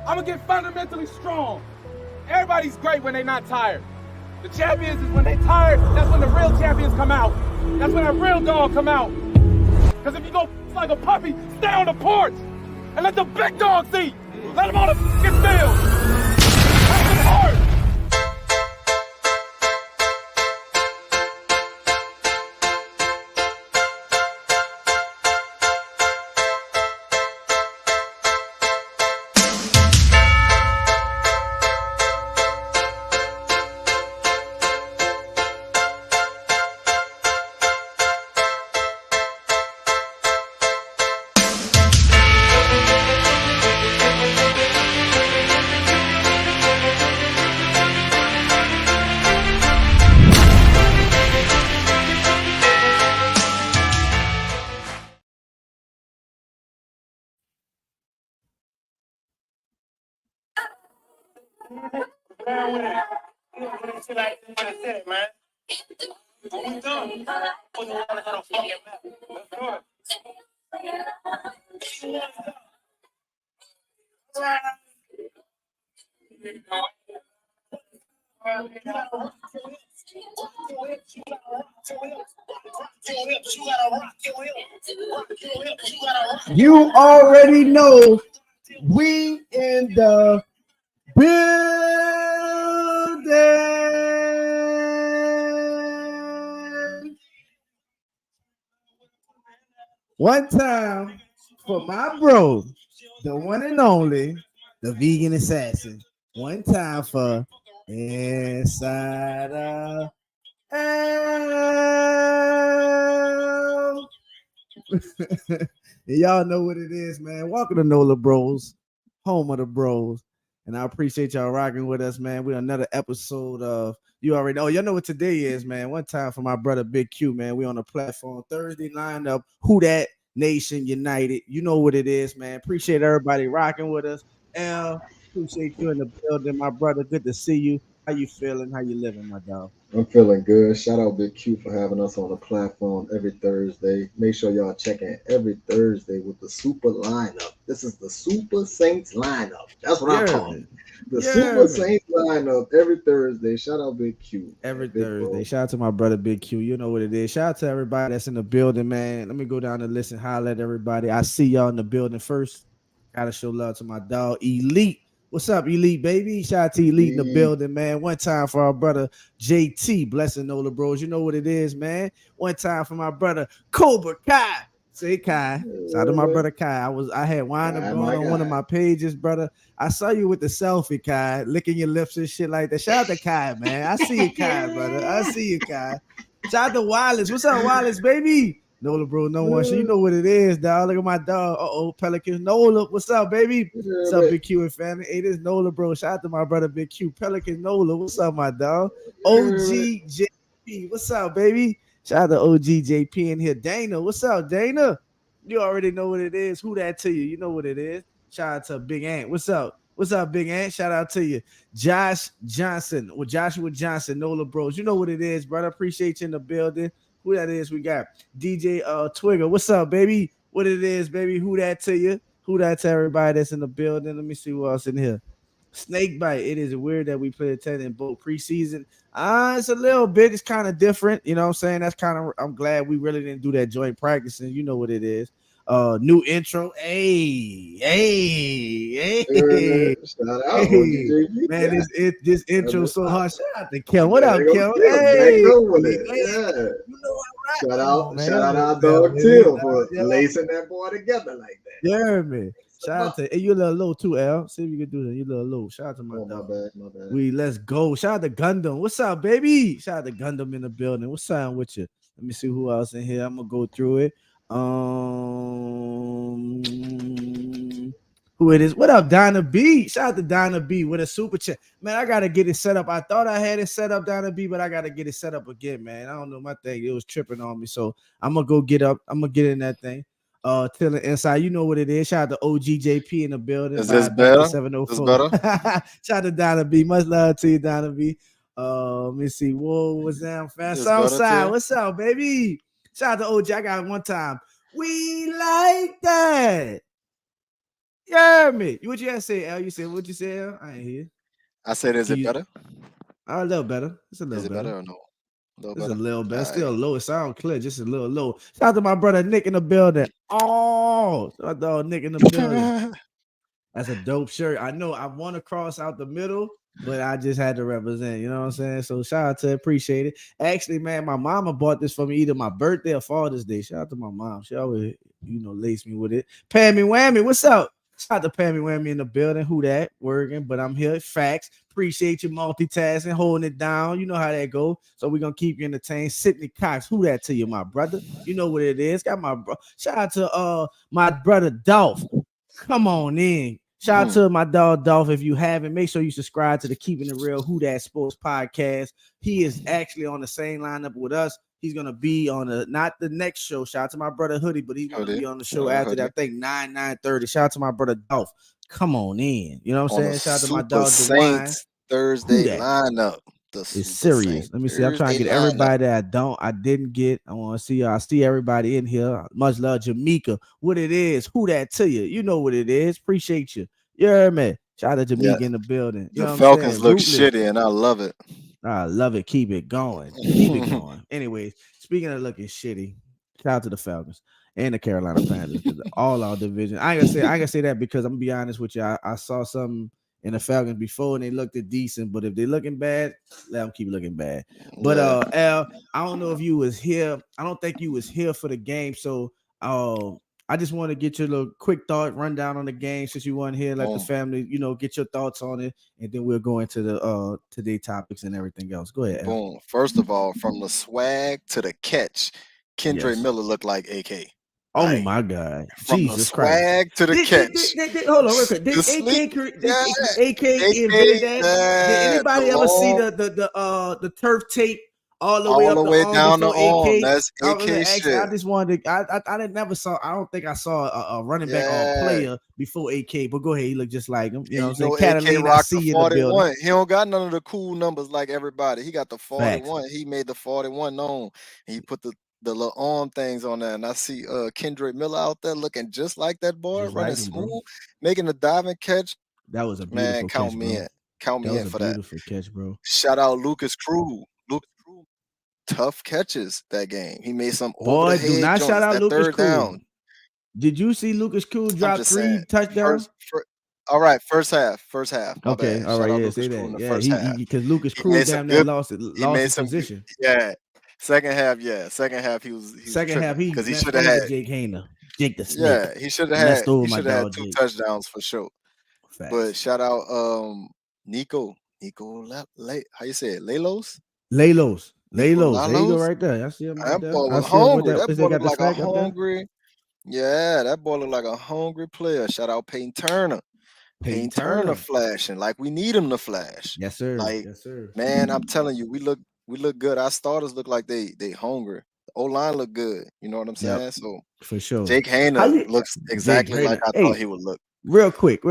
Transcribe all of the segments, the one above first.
I'm going to get fundamentally strong. Everybody's great when they're not tired. The champions is when they tired, that's when the real champions come out. That's when a real dog come out. Because if you go like a puppy, stay on the porch and let the big dogs eat. Let them on the f***ing field. Have some heart. You already know we in the building. One time for my bro, the one and only, the vegan assassin. One time for Insider L. Y'all know what it is, man. Welcome to NOLA Bros, home of the bros. And I appreciate y'all rocking with us, man. We're another episode of you already know. Y'all know what today is, man. One time for my brother Big Q, man. We on the platform Thursday lineup. Who that Nation United? You know what it is, man. Appreciate everybody rocking with us. L, appreciate you in the building, my brother. Good to see you. How you feeling? How you living, my dog? I'm feeling good. Shout out Big Q for having us on the platform every Thursday. Make sure y'all check in every Thursday with the Super lineup. This is the Super Saints lineup. That's what I call it. The Super Saints lineup every Thursday. Shout out Big Q. Every Thursday. Shout out to my brother Big Q. You know what it is. Shout out to everybody that's in the building, man. Let me go down the list and holler at everybody. I see y'all in the building first. Gotta show love to my dog Elite. What's up, Elite, baby? Shout out to Elite in the building, man. One time for our brother JT, blessing NOLA Bros. You know what it is, man. One time for my brother Cobra Kai. Say Kai. Shout out to my brother Kai. I had wine and blowing on one of my pages, brother. I saw you with the selfie, Kai, licking your lips and shit like that. Shout out to Kai, man. I see you, Kai, brother. I see you, Kai. Shout out to Wallace. What's up, Wallace, baby? NOLA Bro, no one. So you know what it is, dog. Look at my dog. Pelicans. NOLA, what's up, baby? What's up, Big Q and family? Hey, this NOLA, bro. Shout out to my brother, Big Q. Pelicans, NOLA. What's up, my dog? OGJP. What's up, baby? Shout out to OGJP in here. Dana, what's up, Dana? You already know what it is. Who that to you? You know what it is. Shout out to Big Ant. What's up? What's up, Big Ant? Shout out to you. Josh Johnson or Joshua Johnson, NOLA Bros. You know what it is, brother. Appreciate you in the building. Who that is? We got DJ Twigger. What's up, baby? What it is, baby? Who that to you? Who that to everybody that's in the building? Let me see who else in here. Snake bite. It is weird that we play attending both preseason. It's a little bit. It's kind of different. You know what I'm saying? That's kind of. I'm glad we really didn't do that joint practicing. You know what it is. New intro. Hey. Shout out, man. This intro so hard. Shout out to Kel. What up, Kel? Hey, you know shout out our dog Till for lacing that boy together like that. Yeah, man. Shout out to you a little low too, L. See if you can do that. You a little low. Shout out to my dog. My bad. Let's go. Shout out to Gundam. What's up, baby? Shout out to Gundam in the building. What's up with you? Let me see who else in here. I'm gonna go through it. Who it is? What up, Donna B? Shout out to Donna B with a super chat. Man, I gotta get it set up. I thought I had it set up, Donna B, but I gotta get it set up again, man. I don't know my thing. It was tripping on me. So I'm gonna go get up. I'm gonna get in that thing. Till the inside. You know what it is. Shout out to OGJP in the building. Is this better? 704. Shout out to Donna B. Much love to you, Donna B. Let me see. Whoa, what's down, fast? Southside. What's up, baby? Shout out to OG. I got it one time. We like that. Yeah, me. What you had to say, Al? You said what you said, Al? I ain't hear. I said, is Can it you? better? A little better. It's a little Is it better. better or no? A little It's a better. little All better. right. Still low. It sound clear. Just a little low. Shout out to my brother Nick in the building. Oh, shout out to Nick in the building. That's a dope shirt. I know I want to cross out the middle, but I just had to represent. You know what I'm saying? So shout out to appreciate it. Actually, man, my mama bought this for me either my birthday or Father's Day. Shout out to my mom. She always, lace me with it. Pammy Whammy, what's up? Shout out to Pammy Whammy in the building. Who that? Working, but I'm here. Facts. Appreciate you multitasking, holding it down. You know how that go. So we're gonna keep you entertained. Sydney Cox, who that to you, my brother? You know what it is. Got my bro. Shout out to my brother Dolph. Come on in. Shout out to my dog Dolph. If you haven't, make sure you subscribe to the Keeping It Real Who That Sports podcast. He is actually on the same lineup with us. He's gonna be on not the next show. Shout out to my brother Hoodie, but he's gonna be on the show after that. I think 9:30. Shout out to my brother Dolph. Come on in. You know what I'm saying? Shout out to my dog DeWine. Thursday lineup. It's serious. Let me see. I'm trying to get everybody that I didn't get. I want to see y'all. I see everybody in here. Much love, Jamaica. What it is? Who that to you? You know what it is. Appreciate you. You heard me. Shout out to Jamaica in the building. You know the Falcons look shitty, and I love it. I love it. Keep it going. Keep it going. Anyways, speaking of looking shitty, shout out to the Falcons and the Carolina Panthers. All our division. I ain't gonna say that because I'm gonna be honest with you. I saw something in the Falcons before and they looked decent, but if they're looking bad, let them keep looking bad. But Al, I don't know if you was here. I don't think you was here for the game. So I just want to get your little quick thought rundown on the game since you weren't here. Let the family, get your thoughts on it, and then we'll go into the today topics and everything else. Go ahead. Boom. Al. First of all, from the swag to the catch, Kendra Miller looked like AK. Oh my God! From Jesus the swag Christ. to the catch. Hold on, real quick. Did AK invent that? Did anybody ever see the turf tape all the way down the arm? That's AK shit. I just wanted to. I didn't never saw. I don't think I saw a running back or a player before AK. But go ahead, he looked just like him. You know what I'm saying? Catalina, I see you in the building. He don't got none of the cool numbers like everybody. He got the 41. Facts. He made the 41 known. And he put the little arm things on there, and I see Kendra Miller out there looking just like that boy, just running smooth, making a diving catch. That was a beautiful count catch, me bro. in. Count me in for that. Beautiful catch, bro. Shout out Lucas Crew. Tough catches that game. He made some over the head. Do not shout out Lucas Crew. Down. Did you see Lucas Crew drop 3 touchdowns? All right, first half. Okay, all right, yeah, say that. Yeah, because Lucas Crew damn near lost his position. Yeah. Second half, he was second half because he should have had Jake Hayner. Jake the Snake. Yeah, he should have had 2 touchdowns for sure. Facts. But shout out Nico. How you say it? Lelos there you go right there. I see him right there. That boy was hungry. That boy looked like a hungry. Yeah, that boy looked like a hungry player. Shout out Peyton Turner. Peyton Turner flashing like we need him to flash. Yes, sir. Yes, sir. Man, I'm telling you, we look good. Our starters look like they hungry. The O-line look good. You know what I'm saying? So for sure. Jake Hayner looks exactly like I thought he would look. Real quick.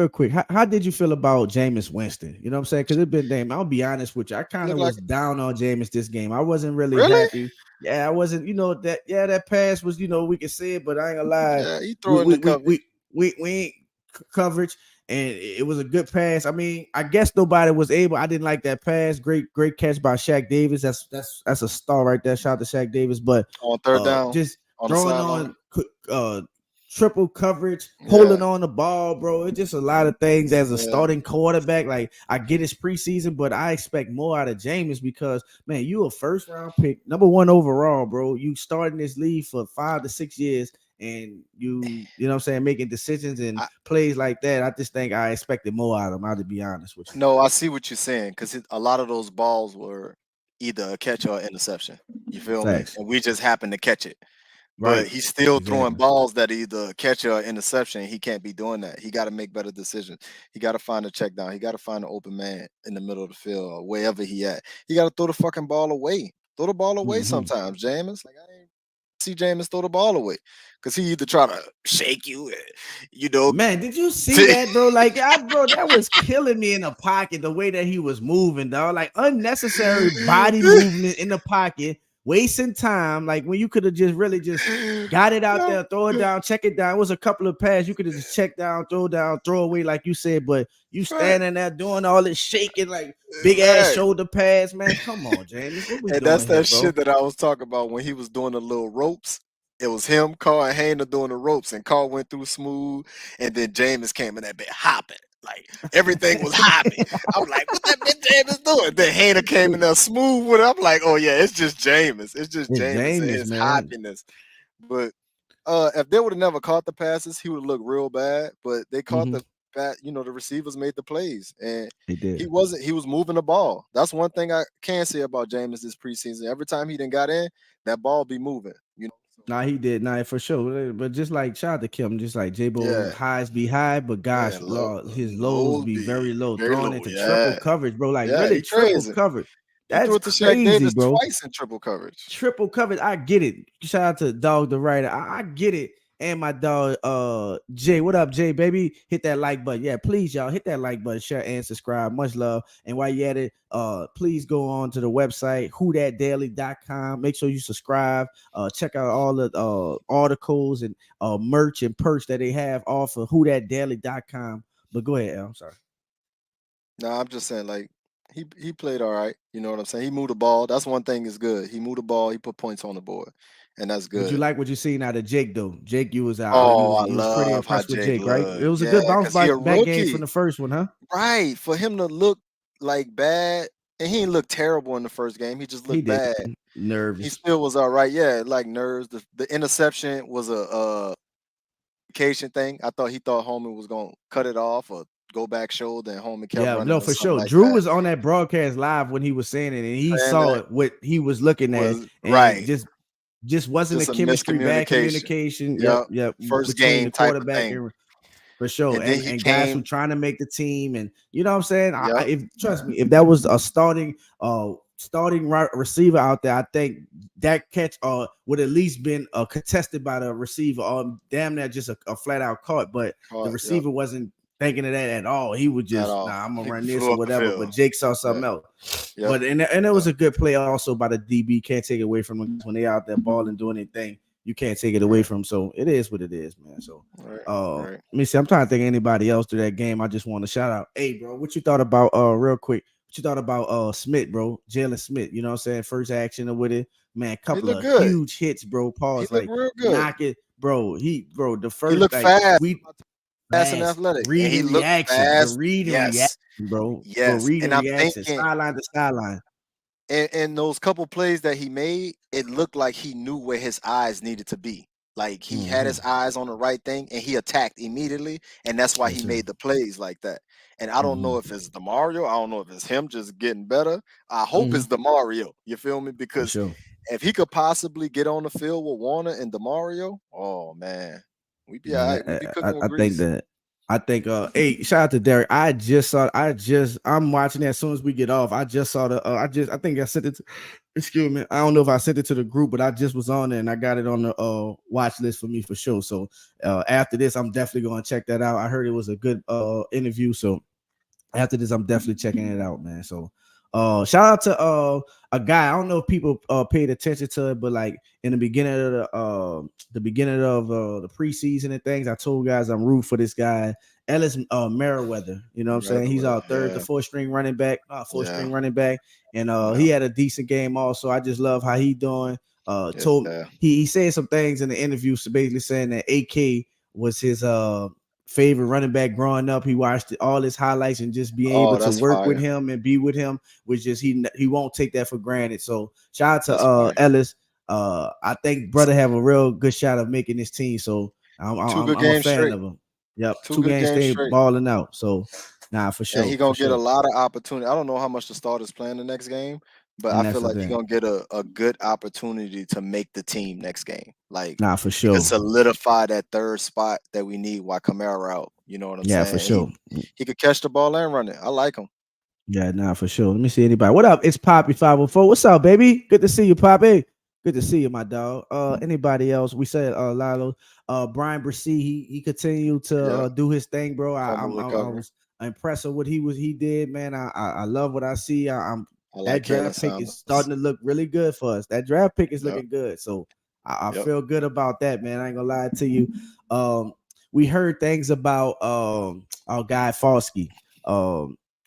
How did you feel about Jameis Winston? You know what I'm saying? Because it's been damn. I'll be honest with you. I kind of was down on Jameis this game. I wasn't really happy. Yeah, I wasn't. That pass was. We can say it, but I ain't gonna lie. Yeah, he throwing the coverage. We ain't coverage, and it was a good pass. I mean, I guess nobody was able. I didn't like that pass. Great catch by Shaq Davis. That's a star right there. Shout out to Shaq Davis. But on third down, just throwing on triple coverage, holding on the ball, bro. It's just a lot of things as a starting quarterback. Like, I get his preseason, but I expect more out of Jameis because, man, you a first round pick, number 1 overall, bro. You starting this league for 5 to 6 years, and you know what I'm saying, making decisions and plays like that. I just think I expected more out of him. I'll be honest with you. No, I see what you're saying because a lot of those balls were either a catch or interception. You feel me? And we just happened to catch it. But he's still throwing balls that either catch or interception. He can't be doing that. He got to make better decisions. He got to find a check down. He got to find an open man in the middle of the field or wherever he at. He got to throw the fucking ball away. Throw the ball away sometimes, Jameis. Like, I didn't see Jameis throw the ball away because he either try to shake you, Man, did you see that, bro? Like, bro, that was killing me in the pocket. The way that he was moving, dog. Like, unnecessary body movement in the pocket. wasting time. Like when you could have just really just got it out there, throw it down, check it down. It was a couple of passes you could have just checked down, throw away, like you said. But you standing there doing all this shaking, like big ass shoulder pads, man. Come on, James. What we and doing that's that here, shit that I was talking about when he was doing the little ropes. It was him, Carl, and Hayner doing the ropes, and Carl went through smooth, and then Jameis came in that bit hopping. Like everything was hopping. I'm like, what that bitch Jameis doing? Then Hayner came in there smooth with it. I'm like, oh yeah, it's just Jameis. It's just Jameis and his hoppiness. But if they would have never caught the passes, he would look real bad. But they caught the the receivers made the plays, and he was moving the ball. That's one thing I can say about Jameis this preseason. Every time he done got in, that ball be moving. Nah, he did. Nah, for sure. But just like shout out to Kim, just like J-Bo, highs be high, but gosh, his lows be very low. Throwing into triple coverage, bro. Like really triple coverage. That's threw it to crazy, Shaq Davis bro. Twice in triple coverage. Triple coverage. I get it. Shout out to Dog the Writer. I get it. And my dog, Jay. What up, Jay, baby? Hit that like button. Yeah, please, y'all. Hit that like button, share, and subscribe. Much love. And while you at it, please go on to the website, whothatdaily.com. Make sure you subscribe. Check out all the articles and merch and perks that they have off of whothatdaily.com. But go ahead, Al. I'm sorry. No, I'm just saying, like, he played all right. You know what I'm saying? He moved the ball. That's one thing is good. He moved the ball. He put points on the board, and that's good. Would you like what you seen out of Jake though? Jake, you was out. Oh, you was pretty impressed with Jake, right? It was a good bounce back game from the first one, huh? Right. For him to look like bad, and he didn't look terrible in the first game. He just looked bad. Nervous. He still was all right. Yeah, like nerves. The interception was a vacation thing. I thought he thought Holman was gonna cut it off or go back shoulder, and Holman kept running. No, for sure. Like Drew was on that broadcast live when he was saying it, and he saw it, what he was looking at, and just wasn't a chemistry, bad communication. Yep. First between game the quarterback and for sure, and guys who trying to make the team, and you know what I'm saying. Trust me, if that was a starting receiver out there, I think that catch would at least been contested by the receiver, or damn near just a flat out caught. But the receiver wasn't thinking of that at all. He would just, I'm gonna run this or whatever. But Jake saw something else. But and it was a good play also by the DB. Can't take it away from them when they out there balling, doing anything. You can't take it away from them. So it is what it is, man. So let me see. I'm trying to think of anybody else through that game. I just want to shout out. Hey, bro, what you thought about real quick? What you thought about Smith, bro? Jalen Smith, you know what I'm saying? First action with it. Man, couple of huge hits, bro. Pause, like knock it, bro. The first he looked fast. Fast and athletic. Reading reaction, the reading reaction, bro. Yes, reading reaction, sideline to sideline. And those couple plays that he made, it looked like he knew where his eyes needed to be. Like he had his eyes on the right thing, and he attacked immediately, and that's why he made the plays like that. And I don't know if it's DeMario. I don't know if it's him just getting better. I hope it's DeMario. You feel me? Because if he could possibly get on the field with Warner and DeMario, oh man, we'd be all right. We'd be cooking with grease. Hey, shout out to Derek. I'm watching it as soon as we get off. I just saw I think I sent it to, excuse me. I don't know if I sent it to the group, but I just was on there and I got it on the watch list for me for sure. So after this, I'm definitely going to check that out. I heard it was a good interview. So after this, I'm definitely checking it out, man. So shout out to a guy. I don't know if people paid attention to it, but like in the beginning of the the preseason and things, I told guys I'm rooting for this guy, Ellis Merriweather. You know what I'm saying? He's our third to fourth string running back, string running back, and he had a decent game also. I just love how he doing. He said some things in the interview, so basically saying that AK was his favorite running back growing up. He watched all his highlights and just being able to work with him and be with him, which is he won't take that for granted. So shout out to Ellis. I think brother have a real good shot of making this team. So I'm a fan of him. Yep, two games straight balling out. So for sure. And he's gonna get a lot of opportunity. I don't know how much the starters playing the next game, but I feel like he's gonna get a good opportunity to make the team next game. Like for sure. Solidify that third spot that we need while Kamara out. You know what I'm saying? Yeah, for sure. He could catch the ball and run it. I like him. Yeah, for sure. Let me see anybody. What up? It's Poppy 504. What's up, baby? Good to see you, Poppy. Good to see you, my dog. Anybody else? We said Lalo. Brian Breauxs, he continued to do his thing, bro. I was impressed with what he did, man. I love what I see. I'm that draft pick is starting to look really good for us. That draft pick is looking good. So I feel good about that, man. I ain't gonna lie to you. We heard things about our guy Falsky.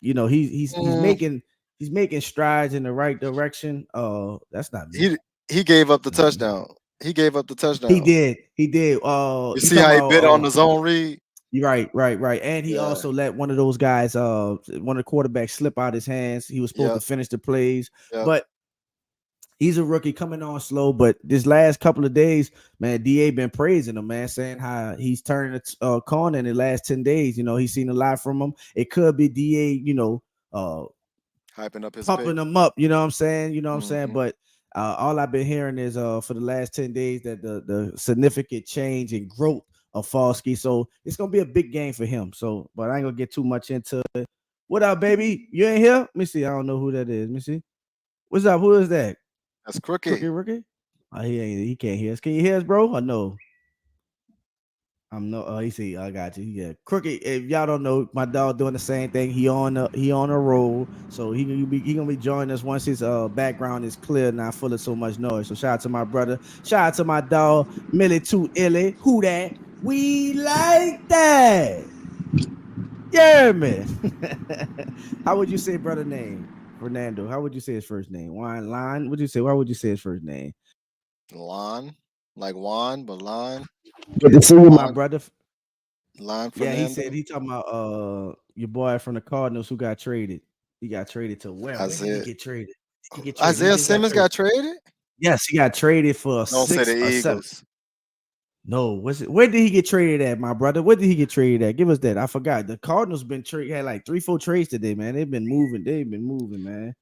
He's making strides in the right direction. That's not me. He gave up the touchdown. He gave up the touchdown. He did. You see how he bit on the zone read? Right. And he also let one of those guys, one of the quarterbacks, slip out his hands. He was supposed to finish the plays, but he's a rookie coming on slow. But this last couple of days, man, DA been praising him, man, saying how he's turning a corner in the last 10 days. He's seen a lot from him. It could be DA, hyping up his pumping him up. You know what I'm saying? But all I've been hearing is for the last 10 days that the significant change and growth of Falsky. So it's gonna be a big game for him. So, but I ain't gonna get too much into it. What up, baby? You ain't here? Let me see. I don't know who that is. Let me see. What's up? Who is that? That's Crooked. Rookie? Oh, he can't hear us. Can you hear us, bro? Or no? I'm no. Oh, he see. I got you. Yeah, Crooked. If y'all don't know, my dog doing the same thing. He on a roll, so he gonna be joining us once his background is clear, not full of so much noise. So shout out to my brother. Shout out to my dog Millie Too Illy. Who that? We like that. Yeah, man. How would you say brother name? Fernando. How would you say his first name? Lon. Would you say? Why would you say his first name? Lon, like Juan, but Lon. Good to see you, my brother. Lon Fernando. Yeah, he said he talking about your boy from the Cardinals who got traded. He got traded to where? Where did he get traded? Isaiah Simmons got traded? Yes, he got traded for Don't say the Eagles. No, where did he get traded at, my brother? Where did he get traded at? Give us that. I forgot. The Cardinals been had like 3-4 trades today, man. They've been moving, man.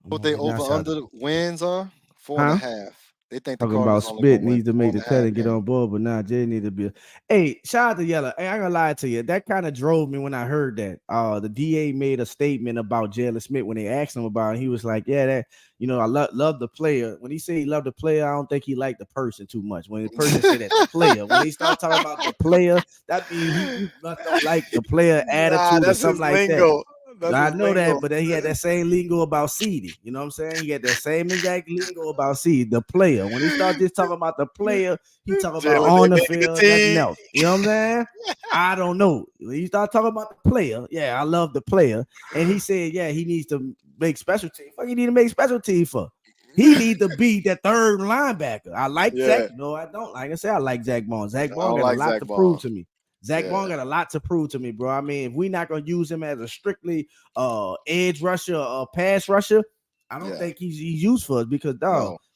What they over under the wins are 4.5. They think the Cardinals about Spit needs to make the cut and get on board, but now Jay need to be. Hey, shout out to Yella. Hey, I ain't gonna lie to you. That kind of drove me when I heard that. The DA made a statement about Jalen Smith when they asked him about it. He was like, "Yeah, that I love the player." When he said he loved the player, I don't think he liked the person too much. When the person said that the player, when he started talking about the player, that means you don't like the player attitude or something like that. I know that, but then he had that same lingo about CD. You know what I'm saying? He had that same exact lingo about CD, the player. When he started just talking about the player, he talking about on the field, nothing else. You know what I'm saying? I don't know. When you start talking about the player, I love the player. And he said, he needs to make special team. What you need to make special team for? He need to be that third linebacker. I like Zach. No, I don't. Like I said, I like Zach Bond. Zach Bond got a lot to prove to me. Zach Bond got a lot to prove to me, bro. I mean, if we're not gonna use him as a strictly edge rusher or pass rusher, I don't think he's used for us because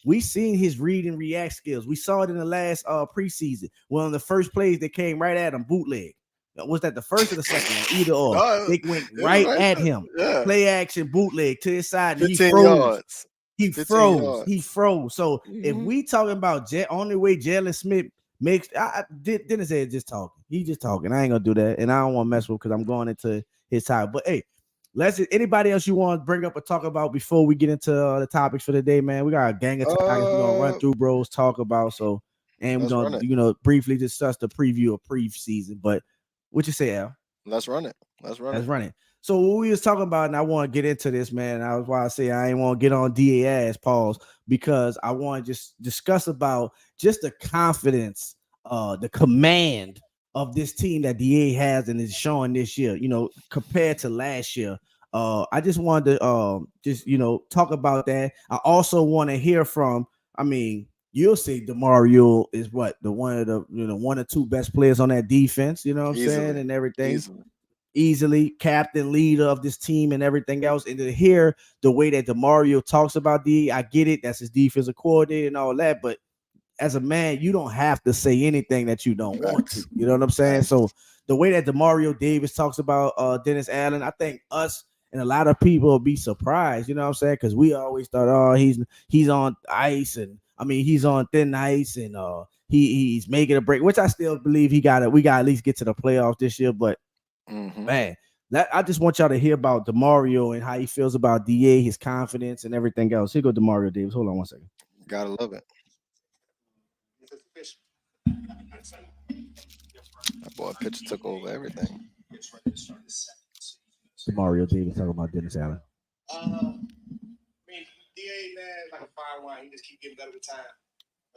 we seen his read and react skills. We saw it in the last preseason. One of the first plays that came right at him, bootleg. Was that the first or the second one? Either or. They went right at him. Yeah. Play action bootleg to his side. And he froze. He froze. So if we talking about only way Jalen Smith makes, Dennis said just talking. He just talking. I ain't gonna do that, and I don't want to mess with because I'm going into his time. But hey, anybody else you want to bring up or talk about before we get into the topics for the day, man? We got a gang of topics we're gonna run through, bros. Talk about and we're gonna briefly discuss the preview of preseason. But what you say, Al? Let's run it. So what we was talking about, and I want to get into this, man. I was why I say I ain't want to get on DA ass, pause, because I want to just discuss about just the confidence, the command of this team that DA has and is showing this year, compared to last year. I just wanted to talk about that. I also want to hear from, you'll see DeMario is one of the one or two best players on that defense, you know what I'm saying, and everything. Easily captain, leader of this team and everything else. And to hear the way that DeMario talks about D, I get it. That's his defensive coordinator and all that. But as a man, you don't have to say anything that you don't want to. You know what I'm saying? So the way that DeMario Davis talks about Dennis Allen, I think us and a lot of people will be surprised. You know what I'm saying? Because we always thought, he's on ice, and he's on thin ice, and he's making a break, which I still believe we got to at least get to the playoffs this year. But man, I just want y'all to hear about DeMario and how he feels about DA, his confidence and everything else. Here go DeMario Davis. Hold on one second. Gotta love it. That boy pitcher took over everything. DeMario Davis talking about Dennis Allen. DA, man, like a fine wine. He just keep getting better with time.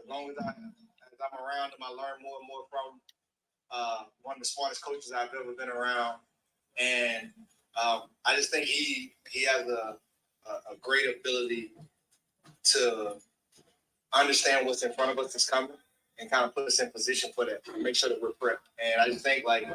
As long as I'm around him, I learn more and more from him. One of the smartest coaches I've ever been around, and I just think he has a great ability to understand what's in front of us that's coming and kind of put us in position for that, make sure that we're prepped. And I just think like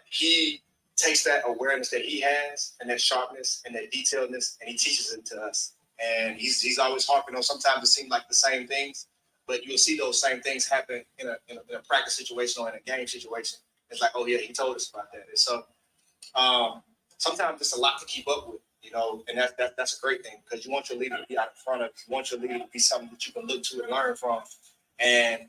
he takes that awareness that he has and that sharpness and that detailedness, and he teaches it to us. And he's always harping on. Sometimes it seems like the same things, but you'll see those same things happen in a practice situation or in a game situation. It's like, oh yeah, he told us about that. And so sometimes it's a lot to keep up with, you know, and that's a great thing because you want your leader to be out in front of you. You want your leader to be something that you can look to and learn from. And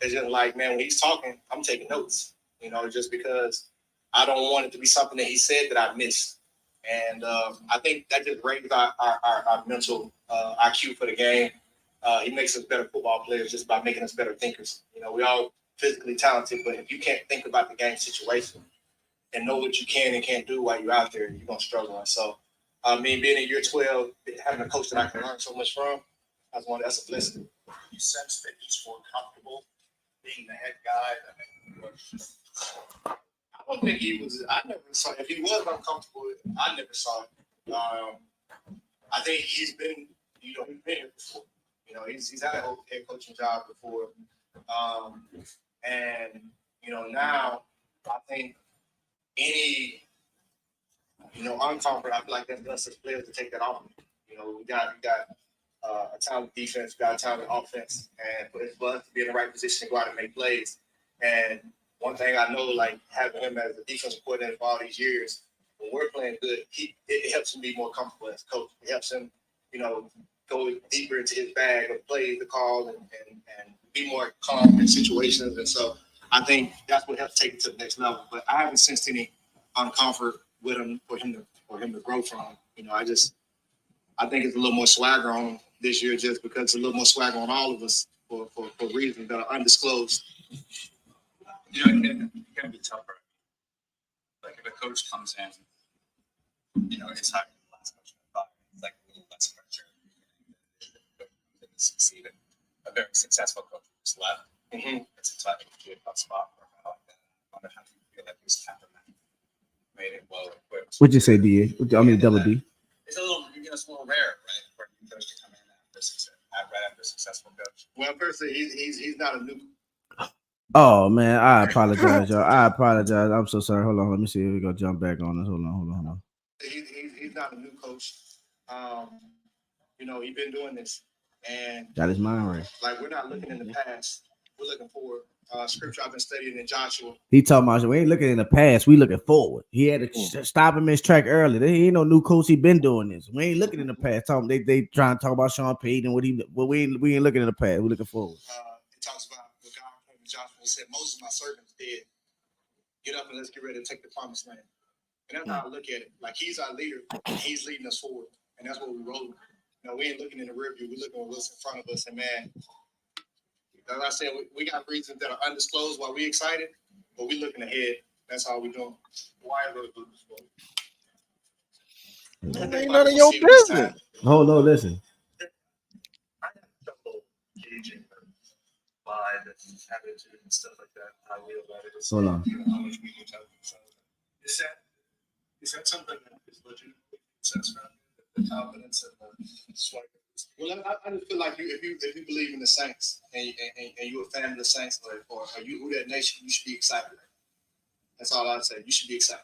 it's just like, man, when he's talking, I'm taking notes, you know, just because I don't want it to be something that he said that I missed. And I think that just raises our mental IQ for the game. He makes us better football players just by making us better thinkers. You know, we all physically talented, but if you can't think about the game situation and know what you can and can't do while you're out there, you're going to struggle. And so, I mean, being in year 12, having a coach that I can learn so much from, that's a blessing. You sense that he's more comfortable being the head guy? I don't think he was. I never saw. If he was uncomfortable, I never saw it. I think he's been here before. You know, he's had a whole head coaching job before, and you know now I think any uncomfort. I feel like that's us as players to take that off. You know, we got a talented defense, we got a talented offense, and for us to be in the right position to go out and make plays. And one thing I know, like having him as a defensive coordinator for all these years, when we're playing good, it helps him be more comfortable as a coach. It helps him, you know, go deeper into his bag of plays to call and be more calm in situations. And so I think that's what helps take it to the next level. But I haven't sensed any uncomfort with him for him to grow from. You know, I think it's a little more swagger on him this year just because it's a little more swagger on all of us for reasons that are undisclosed. You know, it can be tougher. Like if a coach comes in, you know, it's hard for the last coach to find. It's like a little less pressure. To succeed. A very successful coach just left. Mm-hmm. It's a tough spot for a guy like that. I wonder how you feel like his temperament made it well equipped. What'd you say, DA? I mean, double D. It's a little rare, right, for a coach to come in right after a successful coach. Well, personally, he's not a new. Oh man, I apologize, y'all. I apologize. I'm so sorry. Hold on, let me see if we gonna jump back on this. Hold on. He's not a new coach. You know, he's been doing this, and got his mind right. Like we're not looking in the past. We're looking forward. Scripture I've been studying in Joshua. He talking about we ain't looking in the past. We looking forward. He had to stop him in his track early. There ain't no new coach. He been doing this. We ain't looking in the past. They trying to talk about Sean Payton and we ain't looking in the past. We looking forward. It talks about what God told Joshua. He said, "Moses, my servant, is dead. Get up and let's get ready to take the promised land." And that's how I look at it. Like he's our leader. He's leading us forward, and that's what we roll. You know, we ain't looking in the rear view. We're looking at what's in front of us, and man. As I said, we got reasons that are undisclosed while we excited, but we looking ahead. That's how we doing. Why are those That ain't none of your business. Hold on, listen. I have trouble gauging the vibe and attitude and stuff like that. How real that is. Hold on. How much media television. Is that something that is legitimately sense around the confidence and the swagger? Well, I just feel like if you believe in the Saints and you're a fan of the Saints or you who that nation, you should be excited. That's all I'd say. You should be excited.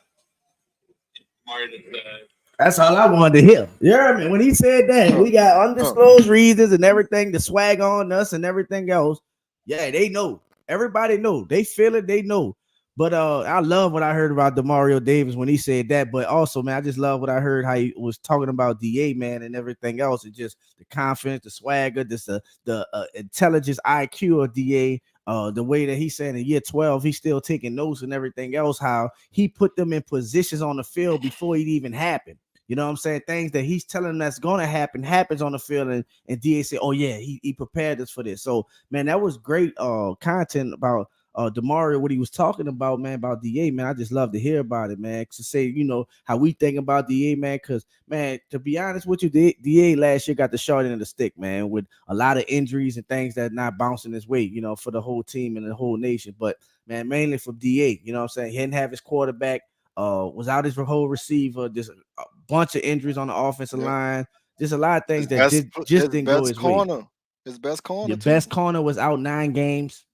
That's all I wanted to hear. You heard me? When he said that, we got undisclosed reasons and everything, the swag on us and everything else. Yeah, they know. Everybody know. They feel it. They know. But I love what I heard about DeMario Davis when he said that. But also, man, I just love what I heard how he was talking about DA, man, and everything else. It's just the confidence, the swagger, the intelligence IQ of DA. The way that he said in year 12, he's still taking notes and everything else, how he put them in positions on the field before it even happened. You know what I'm saying? Things that he's telling them that's going to happen happens on the field. And DA said, oh, yeah, he prepared us for this. So, man, that was great content about Demario, what he was talking about, man, about DA, man, I just love to hear about it, man. To say, you know, how we think about DA, man, because, man, to be honest with you, DA last year got the short end of the stick, man, with a lot of injuries and things that not bouncing his way, you know, for the whole team and the whole nation. But, man, mainly for DA, you know what I'm saying? He didn't have his quarterback, was out his whole receiver, just a bunch of injuries on the offensive line. Just a lot of things that just didn't go his way. His best corner, your best corner was out 9 games.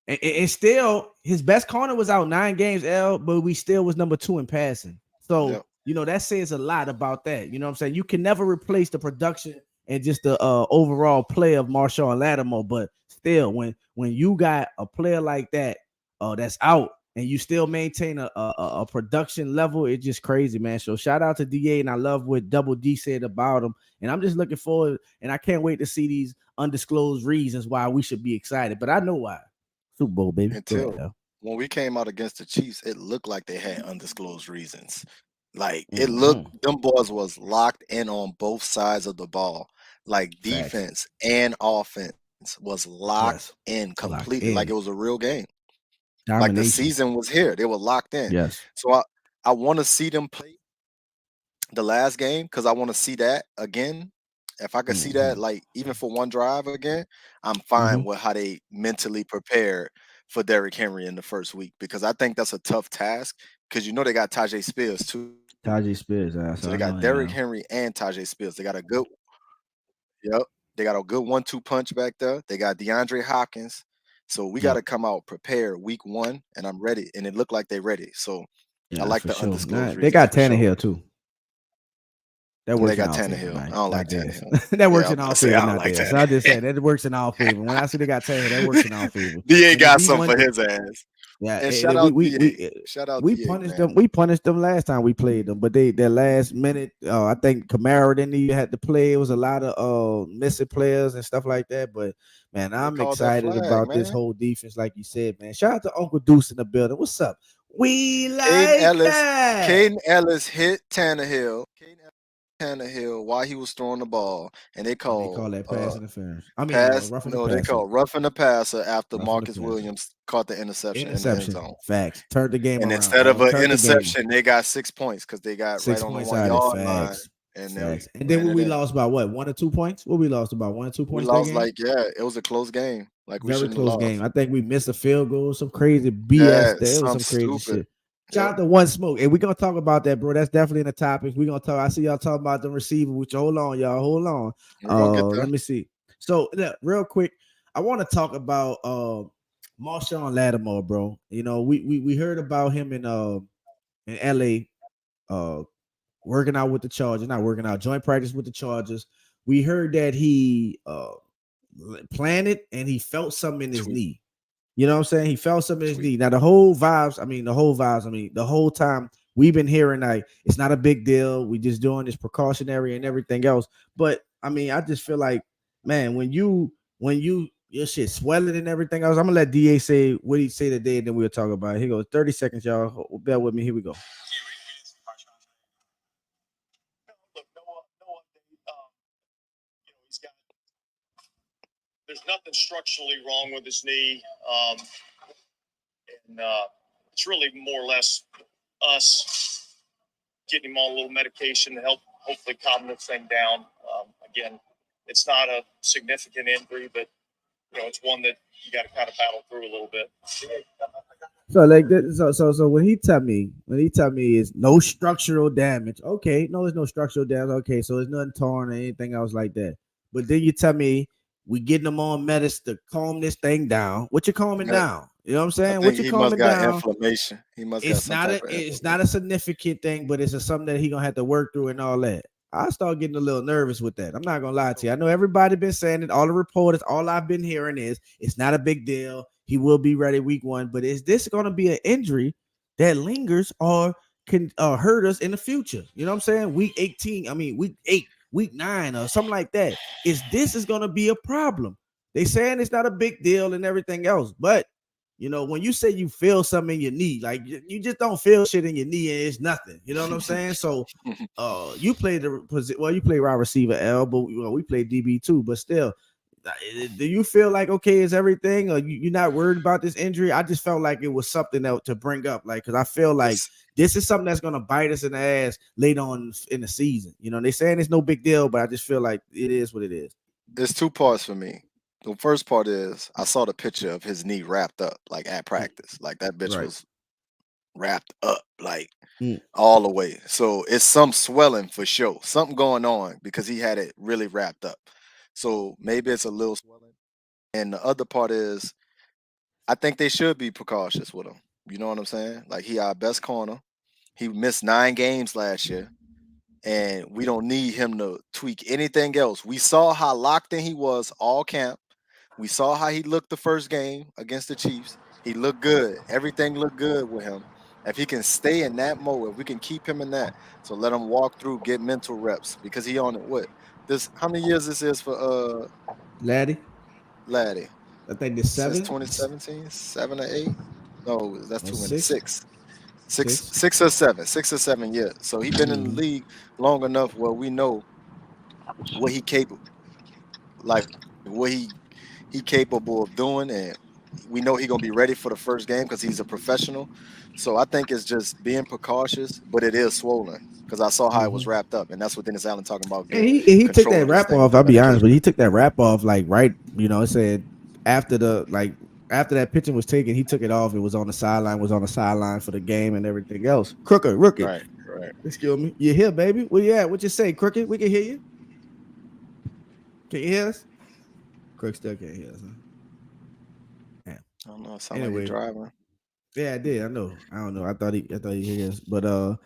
And still, his best corner was out 9 games, but we still was number 2 in passing. So, you know, that says a lot about that. You know what I'm saying? You can never replace the production and just the overall play of Marshawn Lattimore. But still, when you got a player like that that's out and you still maintain a production level, it's just crazy, man. So shout out to DA, and I love what Double D said about him. And I'm just looking forward, and I can't wait to see these undisclosed reasons why we should be excited. But I know why. Super Bowl, baby. Until when we came out against the Chiefs, it looked like they had undisclosed reasons. Like it looked, them boys was locked in on both sides of the ball. Like defense and offense was locked in completely. Like it was a real game. Like the season was here. They were locked in. Yes. So I want to see them play the last game because I want to see that again. If I could see that, like even for one drive again, I'm fine with how they mentally prepared for Derrick Henry in the first week, because I think that's a tough task, because you know they got Tajay Spears too. Tajay Spears, so they got Derrick Henry and Tajay Spears. They got a good, they got a good 1-2 punch back there. They got DeAndre Hopkins. So we got to come out prepared week 1, and I'm ready. And it looked like they're ready. So I like the undisclosed. They got Tannehill too. That works. They got Tannehill. I don't like Tannehill. That works in our favor. Not there. So I just said that works in our favor. When I see they got Tannehill, that works in our favor. DA got something for his ass. Yeah, and shout out DA. Shout out we DA, punished man. them. We punished them last time we played them, but their last minute, I think Kamara didn't even have to play. It was a lot of missing players and stuff like that. But man, I'm excited about this whole defense, like you said, man. Shout out to Uncle Deuce in the building. What's up? We like that. Caden Ellis hit Tannehill while he was throwing the ball, and they call that pass interference. I mean, they call roughing the passer after Marcus Williams caught the interception in the end zone. Facts. Turned the game around. And instead of an interception, they got 6 points because they got 6 right on the 1 yard line. And then we lost by what, 1 or 2 points? What we lost about 1 or 2 points? We lost it was a close game. Like we very close game. I think we missed a field goal, some crazy BS. There was some crazy shit. Shout out to One Smoke. And we're going to talk about that, bro. That's definitely in the topic. We're going to talk. I see y'all talking about the receiver, which hold on, y'all. Hold on. Let me see. So, real quick, I want to talk about Marshawn Lattimore, bro. You know, we heard about him in LA working out with the Chargers. Not working out, joint practice with the Chargers. We heard that he planted and he felt something in his knee. You know what I'm saying? He felt something in his knee. Now, the whole time we've been hearing like it's not a big deal. We just doing this precautionary and everything else. But I mean, I just feel like, man, when your shit swelling and everything else, I'm gonna let DA say what he say today, and then we'll talk about it. Here goes 30 seconds, y'all. Bear with me. Here we go. There's nothing structurally wrong with his knee. And it's really more or less us getting him on a little medication to help hopefully calm this thing down. Again, it's not a significant injury, but it's one that you got to kind of battle through a little bit. So like so when he tell me it's no structural damage. Okay, no, there's no structural damage. Okay, so there's nothing torn or anything else like that. But then you tell me we getting them on medicine to calm this thing down. What you calming down? You know what I'm saying? What you calming down? Inflammation. He must. It's not a significant thing, but it's something that he gonna have to work through and all that. I start getting a little nervous with that. I'm not gonna lie to you. I know everybody been saying it. All the reporters, all I've been hearing is it's not a big deal. He will be ready week 1. But is this gonna be an injury that lingers or can hurt us in the future? You know what I'm saying? Week 18. Week 8. Week 9 or something like that. Is going to be a problem? They saying it's not a big deal and everything else, but when you say you feel something in your knee, like you just don't feel shit in your knee and it's nothing. You know what I'm saying? So, you play you play wide receiver L, but we play DB too. But still, do you feel like okay is everything, or you're not worried about this injury? I just felt like it was something else to bring up, like because I feel like this is something that's gonna bite us in the ass later on in the season. You know, they saying it's no big deal, but I just feel like it is what it is. There's two parts for me. The first part is I saw the picture of his knee wrapped up, like at practice, like that bitch was wrapped up, like all the way. So it's some swelling for sure, something going on because he had it really wrapped up. So maybe it's a little swelling. And the other part is I think they should be precautious with him. You know what I'm saying? Like he our best corner. He missed 9 games last year, and we don't need him to tweak anything else. We saw how locked in he was all camp. We saw how he looked the first game against the Chiefs. He looked good. Everything looked good with him. If he can stay in that mode, if we can keep him in that, so let him walk through, get mental reps because he on it. What this? How many years this is for Laddie? I think this since 7, 2017, 7 or 8. No, that's too many. 6. 6 or 7, 6 or 7 years. So he been in the league long enough where we know what he capable, like what he capable of doing, and we know he gonna be ready for the first game because he's a professional. So I think it's just being precautious, but it is swollen because I saw how it was wrapped up, and that's what Dennis Allen talking about. And he took control that of this wrap thing off. with I'll the be honest, medication. but he took that wrap off like right. You know, it said after that pitching was taken, he took it off. It was on the sideline for the game and everything else. Crooked, rookie. Right. Excuse me. You here, baby? Where you at? What you say, Crooked? We can hear you. Can you hear us? Crook still can't hear us. Huh? I don't know. It sounds like you're driving. Yeah, I did. I know. I don't know. I thought he hear us, but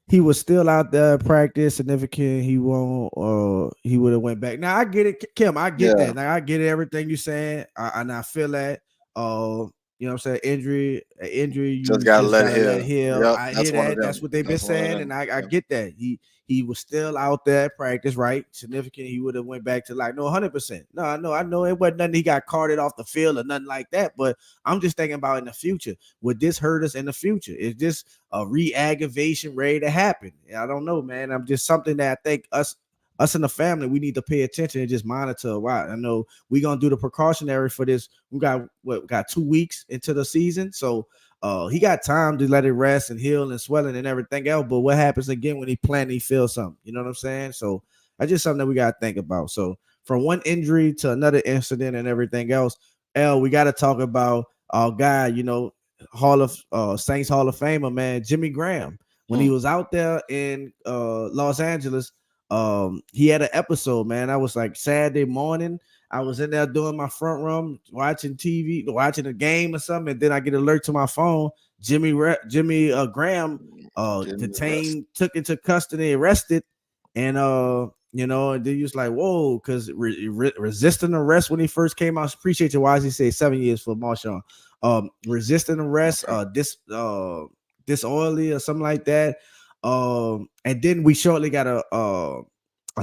he was still out there practice significant. He won't. He would have went back. Now I get it, Kim. I get that. Now I get it, everything you're saying, and I feel that. You know what I'm saying? Injury. You just gotta let it heal. heal. Yep, I hear that. That's what they've been saying, and I get that. He was still out there at practice, right? Significant. He would have went back to like 100%. No, I know it wasn't nothing. He got carted off the field or nothing like that. But I'm just thinking about in the future. Would this hurt us in the future? Is this a re-aggravation ready to happen? I don't know, man. I'm just something that I think us in the family, we need to pay attention and just monitor. Why? I know we're gonna do the precautionary for this. We got 2 weeks into the season, so he got time to let it rest and heal and swelling and everything else. But what happens again when he feels something? You know what I'm saying? So that's just something that we gotta think about. So from one injury to another incident and everything else, we got to talk about our guy. You know, Saints Hall of Famer, man, Jimmy Graham. When he was out there in Los Angeles, he had an episode, man. I was like Saturday morning. I was in there doing my front room, watching TV, watching a game or something, and then I get an alert to my phone. Jimmy Graham detained, took into custody, arrested, and you know, and then he was like, whoa, because resisting arrest when he first came out. Appreciate you. Why does he say 7 years for Marshawn? Resisting arrest, disorderly or something like that. And then we shortly got a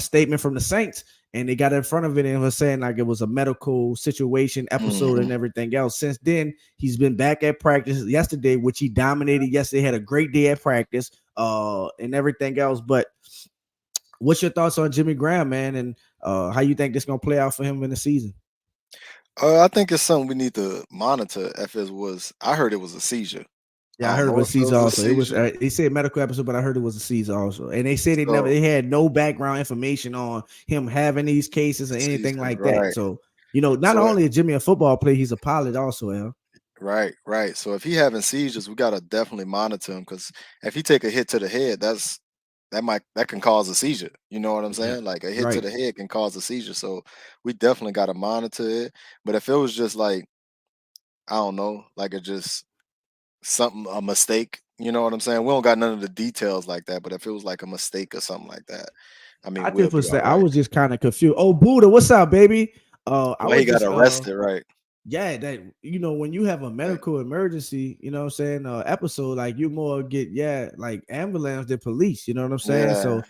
statement from the Saints, and they got in front of it and was saying like it was a medical situation episode and everything else. Since then, he's been back at practice yesterday, which he dominated. Yesterday, had a great day at practice, and everything else. But what's your thoughts on Jimmy Graham, man, and how you think this gonna play out for him in the season? I think it's something we need to monitor. I heard it was a seizure. Yeah, I heard it was a seizure also. It was they said medical episode, but I heard it was a seizure also. And they said they had no background information on him having these cases or anything like that. So, you know, not only is Jimmy a football player, he's a pilot also, Al. Right. So if he having seizures, we gotta definitely monitor him, because if he take a hit to the head, that can cause a seizure. You know what I'm saying? Like a hit to the head can cause a seizure. So we definitely got to monitor it. But if it was just like, I don't know, like it just a mistake, you know what I'm saying? We don't got none of the details like that. But if it was like a mistake or something like that, I mean, I was just kind of confused. Oh, Buddha, what's up, baby? He got arrested, right? Yeah, that, you know, when you have a medical emergency, you know what I'm saying, episode, like you more get like ambulance than police, you know what I'm saying? Yeah. So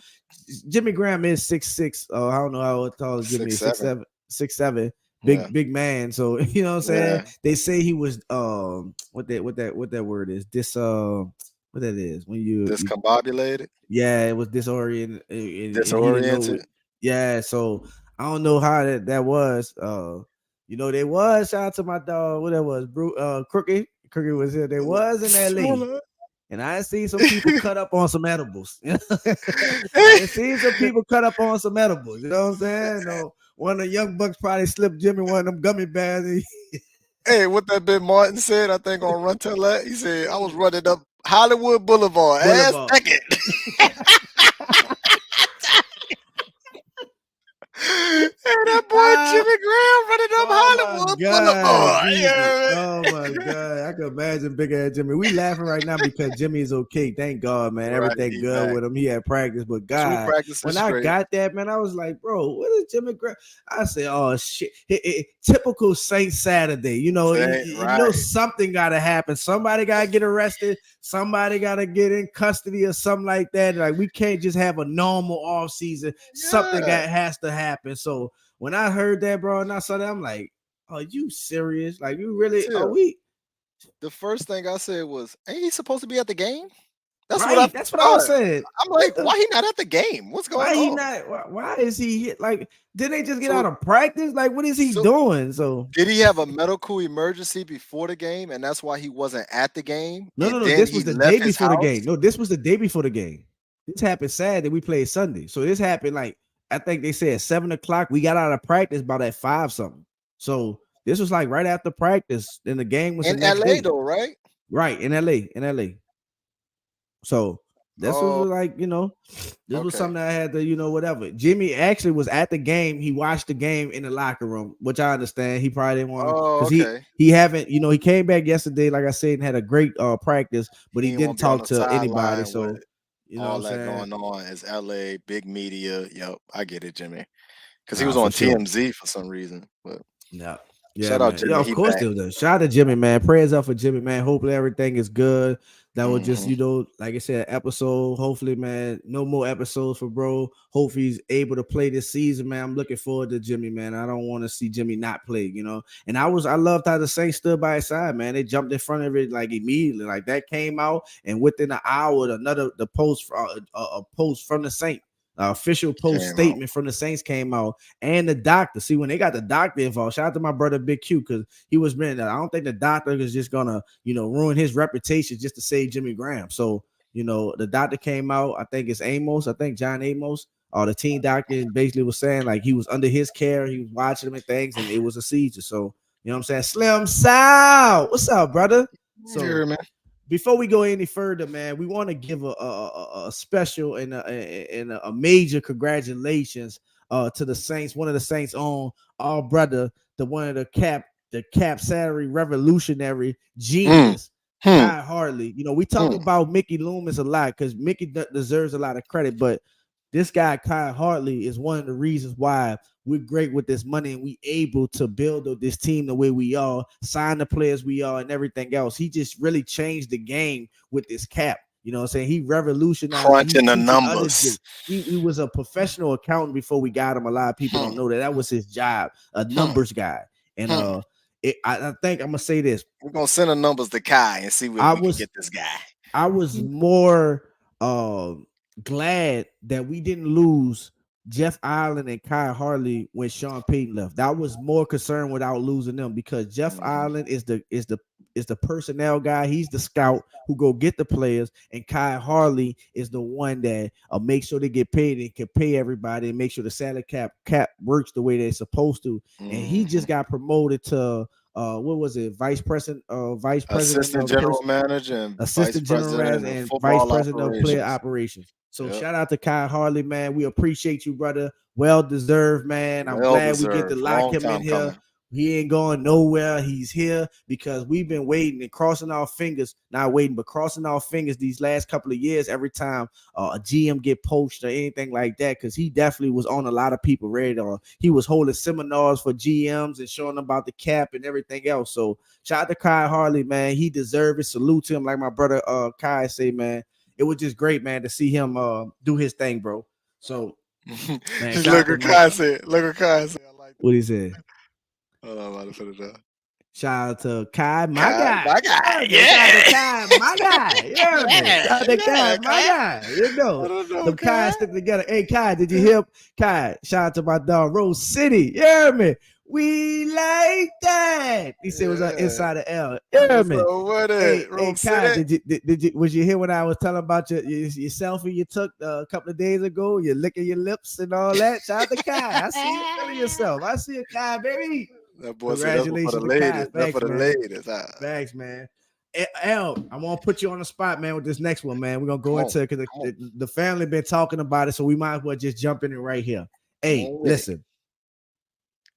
Jimmy Graham is 6'6". I don't know how tall is Jimmy, 6'7", big man. So you know what I'm saying? Yeah. They say he was what that word is, what that is when you discombobulated. Yeah, it was disoriented. Disoriented. Yeah, so I don't know how that was. They was shout out to my dog. What that was, Crooked. Crooked was here. They was in LA. And I seen some people cut up on some edibles. I seen some people cut up on some edibles. You know what I'm saying? No, one of the young bucks probably slipped Jimmy one of them gummy bears. Hey, what that bit Martin said, I think on Run Tell That, he said, I was running up Hollywood Boulevard. Ass naked. Hey, that boy Jimmy Graham running up Hollywood Boulevard. Yeah, oh my God. I can imagine big ass Jimmy. We laughing right now because Jimmy is okay. Thank God, man. Everything good with him. He had practice, but God, when I got that, man, I was like, bro, what is Jimmy Graham? I said, oh shit. Typical Saint Saturday. You know something gotta happen. Somebody gotta get arrested. Somebody gotta get in custody or something like that. Like, we can't just have a normal off season. Something has to happen. So when I heard that, bro, and I saw that, I'm like, are you serious? Like, you really are we? The first thing I said was, ain't he supposed to be at the game? That's what I was saying. I'm like, why he not at the game? What's going on? Why he not? Why is he like? Did they just get out of practice? Like, what is he doing? So did he have a medical emergency before the game, and that's why he wasn't at the game? No. This was the day before the game. No, this was the day before the game. This happened Saturday. We played Sunday, so this happened like, I think they said 7:00. We got out of practice about at 5 something. So this was like right after practice. Then the game was in LA though, right? Right, in LA. So this was like, this was something that I had to, whatever. Jimmy actually was at the game. He watched the game in the locker room, which I understand. He probably didn't want to, because he haven't, he came back yesterday, like I said, and had a great practice, but he didn't talk to anybody. So all that going on is LA, big media. Yep, I get it, Jimmy. Because he was on TMZ for some reason. But yeah, shout out Jimmy. Yeah, of course they was. Shout out to Jimmy, man. Prayers up for Jimmy, man. Hopefully everything is good. That was just, like I said, episode. Hopefully, man, no more episodes for bro. Hopefully he's able to play this season, man. I'm looking forward to Jimmy, man. I don't want to see Jimmy not play, And I loved how the Saints stood by his side, man. They jumped in front of it like immediately. Like, that came out, and within an hour, a post from the Saints. Official post statement from the Saints came out, and the doctor. See, when they got the doctor involved, shout out to my brother Big Q, because he was meant that I don't think the doctor is just gonna, ruin his reputation just to save Jimmy Graham. So, the doctor came out. I think it's Amos. I think John Amos, the team doctor, basically was saying like he was under his care. He was watching him and things, and it was a seizure. So, you know what I'm saying? Slim Sal, what's up, brother? So, sure, man. Before we go any further, man, we want to give a special and a major congratulations to the Saints. One of the Saints' own, our brother, one of the cap salary revolutionary genius, Kai Hartley. We talk about Mickey Loomis a lot because Mickey deserves a lot of credit, but this guy Kai Hartley is one of the reasons why we're great with this money and we able to build this team the way we are, sign the players we are, and everything else. He just really changed the game with this cap. You know what I'm saying? He revolutionized crunching the numbers. He was a professional accountant before we got him. A lot of people don't know that. That was his job, a numbers guy. And I think I'm gonna say this. We're gonna send the numbers to Kai and see where we can get this guy. I was more glad that we didn't lose Jeff Island and Kai Hartley when Sean Payton left. That was more concerned without losing them, because Jeff Island is the personnel guy. He's the scout who go get the players, and Kai Hartley is the one that make sure they get paid and can pay everybody and make sure the salary cap works the way they're supposed to. And he just got promoted to what was it? Vice president, assistant general manager, and assistant general manager, and vice president of player operations. So shout out to Kai Hartley, man. We appreciate you, brother. Well deserved, man. I'm glad we get to lock him in here. Coming. He ain't going nowhere. He's here because we've been waiting and crossing our fingers, not waiting, but crossing our fingers these last couple of years every time a GM get poached or anything like that, because he definitely was on a lot of people radar. He was holding seminars for GMs and showing them about the cap and everything else. So shout out to Kai Hartley, man. He deserves it. Salute to him, like my brother Kai say, man. It was just great, man, to see him do his thing, bro. So, man, look what Kai said. I like that. What he said. Hold on, I'm about to put it up. Shout out to Kai, my guy. My guy. Yeah. Shout out to Kai, my guy. Yeah, man. Shout out to Kai, my guy. You know. The Kai stick together. Hey, Kai, did you hear? Kai, shout out to my dog, Rose City. Yeah, man. We like that. He said it was on Inside of L. Yeah, man. Hey, Kai, did you was you hear when I was telling about your selfie you took a couple of days ago? You're licking your lips and all that. Shout out to Kai. I see you feeling yourself. I see you, Kai, baby. That boy Congratulations said to for the ladies. Thanks, man. L, I want to put you on the spot, man, with this next one, man. We're gonna go into it because the family been talking about it, so we might as well just jump in it right here. Hey, listen.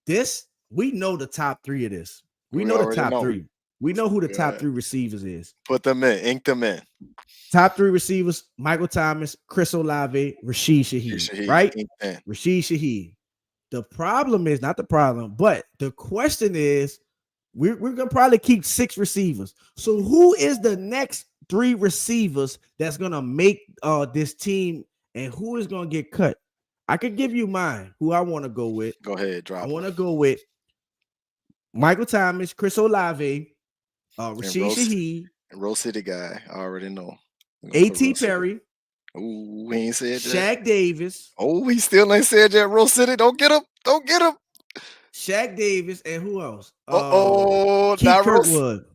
This, we know the top three of this. We know the top three. We know who the top three receivers is. Put them in, ink them in. Top three receivers: Michael Thomas, Chris Olave, Rashid Shaheed. Right? Rashid Shaheed. The problem is not the problem, but the question is, we're gonna probably keep 6 receivers. So who is the next 3 receivers that's gonna make this team, and who is gonna get cut? I could give you mine, who I want to go with. Go ahead, drop. I want to go with Michael Thomas, Chris Olave, Rashid Shaheed, and Rose City guy. I already know. A.T. Perry. Oh, he ain't said that. Shaq Davis. Oh, he still ain't said that. Rose City, don't get him. Don't get him. Shaq Davis and who else? Keith Kirkwood.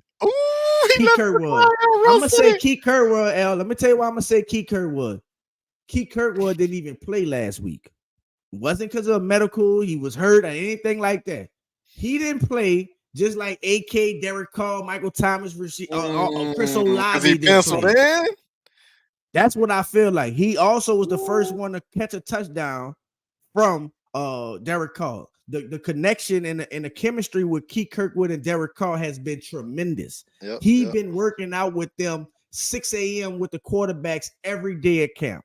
Keith Kirkwood. I'm gonna say Keith Kirkwood. L. Let me tell you why I'm gonna say Keith Kirkwood. Keith Kirkwood didn't even play last week. It wasn't because of medical. He was hurt or anything like that. He didn't play. Just like AK, Derek Carr, Michael Thomas, Chris Olave didn't play. That's what I feel like. He also was the first one to catch a touchdown from Derek Carr. The connection and the chemistry with Keith Kirkwood and Derek Carr has been tremendous. He's been working out with them 6 a.m. with the quarterbacks every day at camp.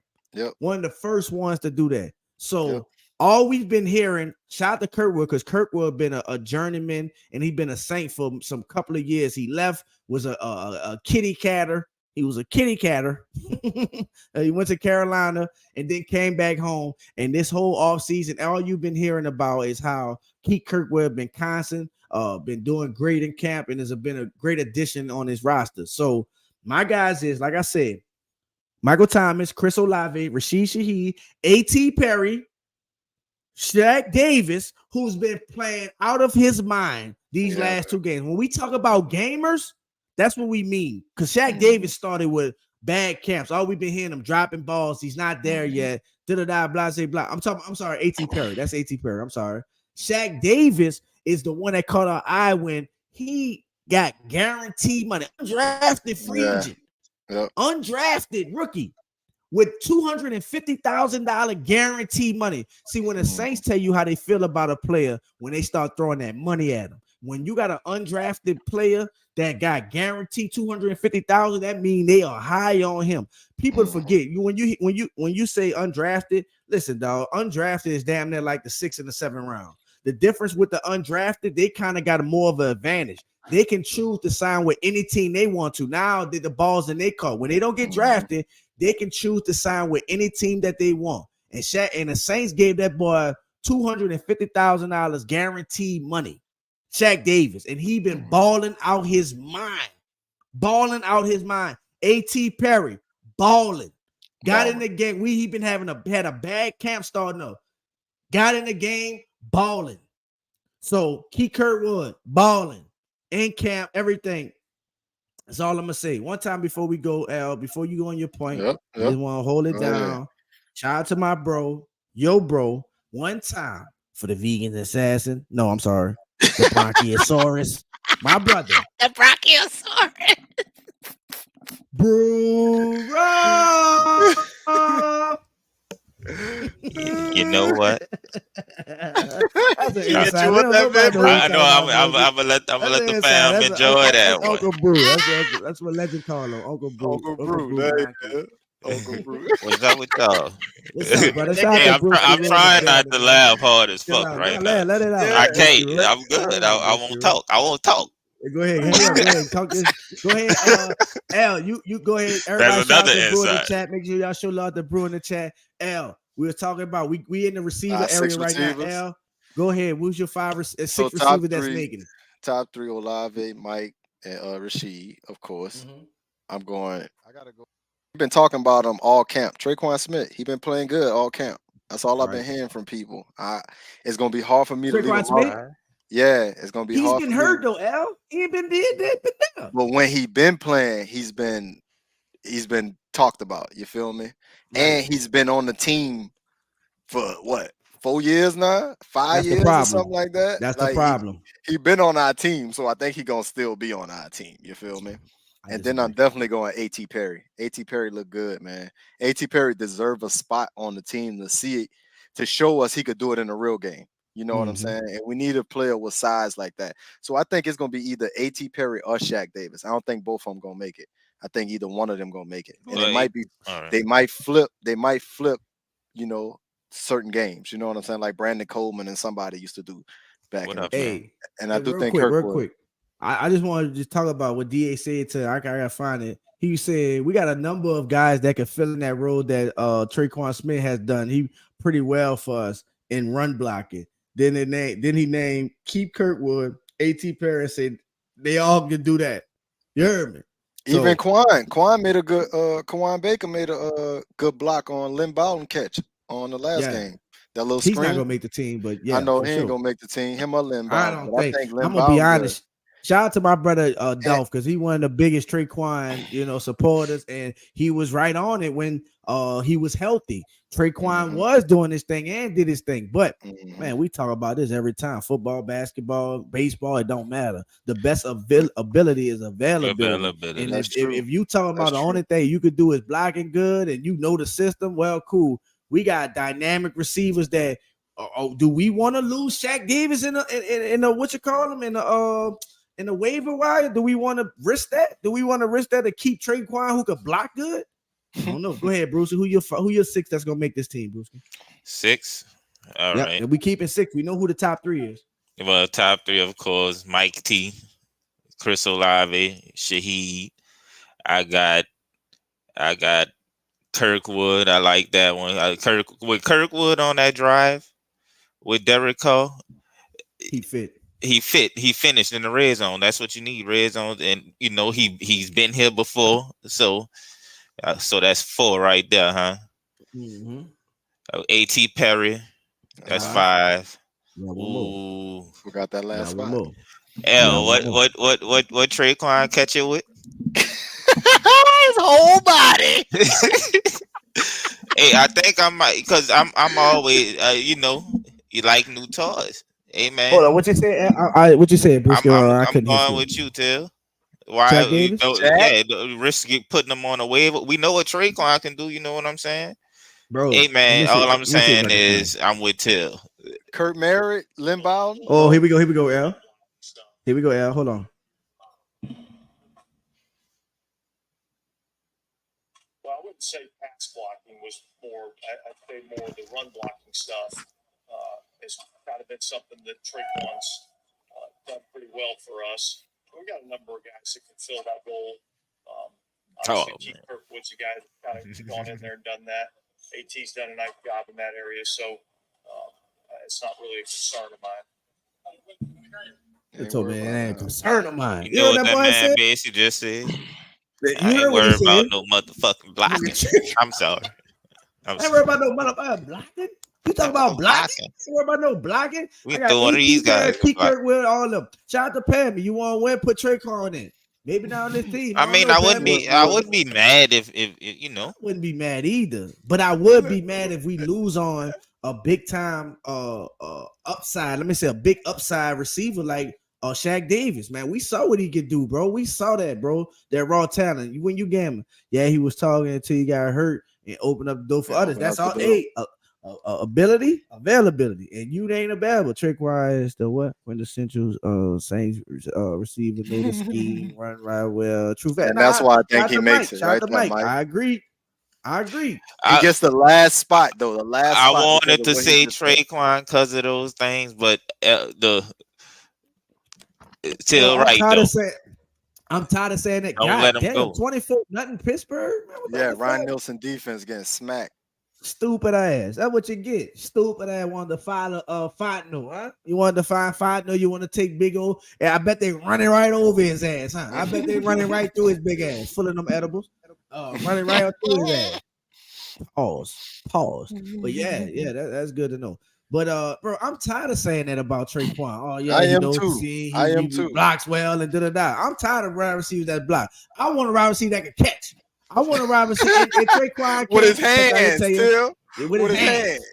One of the first ones to do that. So all we've been hearing, shout out to Kirkwood, because Kirkwood been a journeyman and he's been a Saint for some couple of years. He left, was a kitty catter. He was a kitty catter. He went to Carolina and then came back home. And this whole offseason, all you've been hearing about is how Keith Kirkwood been constant, been doing great in camp, and has been a great addition on his roster. So my guys is, like I said, Michael Thomas, Chris Olave, Rashid Shaheed, A.T. Perry, Shaq Davis, who's been playing out of his mind these last 2 games. When we talk about gamers, that's what we mean. Because Shaq Davis started with bad camps. All we've been hearing him dropping balls. He's not there yet. Da-da-da, blah, blah, blah. I'm sorry, A.T. Perry. That's A.T. Perry. I'm sorry. Shaq Davis is the one that caught our eye when he got guaranteed money. Undrafted free agent. Undrafted rookie with $250,000 guaranteed money. See, when the Saints tell you how they feel about a player, when they start throwing that money at them, when you got an undrafted player that got guaranteed $250,000, that means they are high on him. People forget you when you say undrafted. Listen, dog, undrafted is damn near like the 6th and the 7th round. The difference with the undrafted, they kind of got more of an advantage. They can choose to sign with any team they want to. Now the ball's in their court. When they don't get drafted, they can choose to sign with any team that they want. And Shaq and the Saints gave that boy $250,000 guaranteed money. Shaq Davis, and he been balling out his mind. A.T. Perry, balling. Got in the game. He been had a bad camp starting up. Got in the game, balling. So Keith Kirkwood, balling. In camp, everything. That's all I'm gonna say. One time before we go, L, before you go on your point, I just want to hold it down. Shout out to my bro, yo bro. One time for the vegan assassin. No, I'm sorry. The Bronchiosaurus. My brother. The Bronchiosaurus. Bro. You know what? I know. I'm gonna let the fam enjoy that one. Uncle Brew. That's what legend call him. Uncle Brew. Uncle Brew. What's up with y'all? What's up, brother? Hey, I'm trying not to laugh hard as fuck right now. Let it out. I can't. I'm good. I won't talk. Go ahead. Talk this. Go ahead. L, you go ahead. Everybody shout out to Brew in the chat. Make sure y'all show love to Brew in the chat. L, we were talking about we in the receiver area right now. L, go ahead. Who's your 6 receiver that's making it? top 3 Olave, Mike, and Rashid, of course. I'm going. I gotta go. We've been talking about him all camp. Traquan Smith, he been playing good all camp. That's all I've been hearing from people. It's gonna be hard for me to leave him out. Yeah, it's gonna be He's hard. He's been hurt though, Al. He ain't been did that. But when he been playing, he's been talked about. You feel me? And he's been on the team for what, 4 years now, 5 years or something like that. That's like, the problem. He been on our team, so I think he gonna still be on our team. You feel me? And then I'm definitely going A.T. Perry. A.T. Perry look good, man. A.T. Perry deserve a spot on the team to see it, to show us he could do it in a real game. You know what I'm saying? And we need a player with size like that. So I think it's gonna be either A.T. Perry or Shaq Davis. I don't think both of them gonna make it. I think either one of them gonna make it. And it might be they might flip, certain games. You know what I'm saying? Like Brandon Coleman and somebody used to do back in the day. And I do think real quick. I just wanted to just talk about what DA said to I gotta find it. He said we got a number of guys that can fill in that role that Traquan Smith has done. He pretty well for us in run blocking. Then he named Keith Kirkwood, A.T. Perry, and said they all can do that. You heard me? Even Quan made a good Quan Baker made a good block on Lynn Bowden catch on the last game. That little he's screen. not gonna make the team, but yeah, I know he ain't gonna make the team. Him or Lynn Bowden. I think I'm gonna be honest. Shout out to my brother Dolph, because he one of the biggest Traquan, supporters, and he was right on it when he was healthy. Traquan was doing his thing and did his thing. But man, we talk about this every time. Football, basketball, baseball, it don't matter. The best ability is availability. And if you talking about the only thing you could do is blocking good and you know the system, well, cool. We got dynamic receivers that do we want to lose Shaq Davis in the what you call him in the waiver wire? Do we want to risk that? Do we want to risk that to keep Traquan who could block good? I don't know. Go ahead, Bruce. Who your 6 that's gonna make this team, Bruce? 6. All right. And we keeping 6. We know who the top 3 is. Well, top 3, of course, Mike T, Chris Olave, Shaheed. I got Kirkwood. I like that one. Kirkwood on that drive with Derek Carr. He fit. He finished in the red zone. That's what you need, red zone. And he's been here before, so that's 4 right there, huh? A.T. Perry, that's 5. Ooh, forgot that last spot. L, what Traquan catch it with? His whole body. Hey, I think I might, because I'm always you like new toys. Hey man, hold on. What you say? What you say, Bruce? I'm going with you, Till. Why? Risk putting them on a waiver. We know what Traquan can do. You know what I'm saying, bro? Hey man, all I'm saying is I'm with Till. Kurt Merritt, Lynn Bowden. Oh, here we go, Al. Here we go, Al. Hold on. Well, I wouldn't say pass blocking was more. I'd say more the run blocking stuff has kind of been something that Traquan's done pretty well for us. We got a number of guys that can fill that role. Obviously, Keith Kirkwood's a guy that kind of gone in there and done that. AT's done a nice job in that area, so it's not really a concern of mine. It's a man, concern of mine. You know what that man basically just said? I ain't worried about no motherfucking blocking. I'm sorry. I ain't worried about no motherfucking blocking. You talking about blocking? You worried about no blocking? We throwing these guys. Keep Kirkwood all of them. Shout out to Pammy. You want to win? Put Traquan in. Maybe not on this team. I wouldn't be mad if you know. I wouldn't be mad either. But I would be mad if we lose on a big time upside. Let me say a big upside receiver like Shaq Davis, man. We saw what he could do, bro. We saw that, bro. That raw talent. When you gambling, yeah, he was talking until he got hurt and opened up the door for others. That's all. Ability, availability, and you ain't available. Traquan is the what? Quintessential Saints receiver, know the scheme, run right well. True fact. And that's why I think he makes it. Right, Mike. I agree. He gets the last spot though. I wanted to say Traquan because of those things, but I'm tired of saying that. Don't let him go. 24 nothing Pittsburgh. Man, Ryan Nielsen defense getting smacked. Stupid ass. That's what you get. Stupid ass wanted to file a Fontenot, huh? You wanted to find Fontenot, you want to take big old, and I bet they running right over his ass, huh? I bet they running right through his big ass, full of them edibles. Running right up through his ass. Pause. But yeah, that's good to know. But bro, I'm tired of saying that about Traquan. Oh yeah, I am too. He blocks well and da. I'm tired of wide receivers that block. I want a wide receiver that can catch. I want a wide receiver and Traquan with his hands, still. With his hands.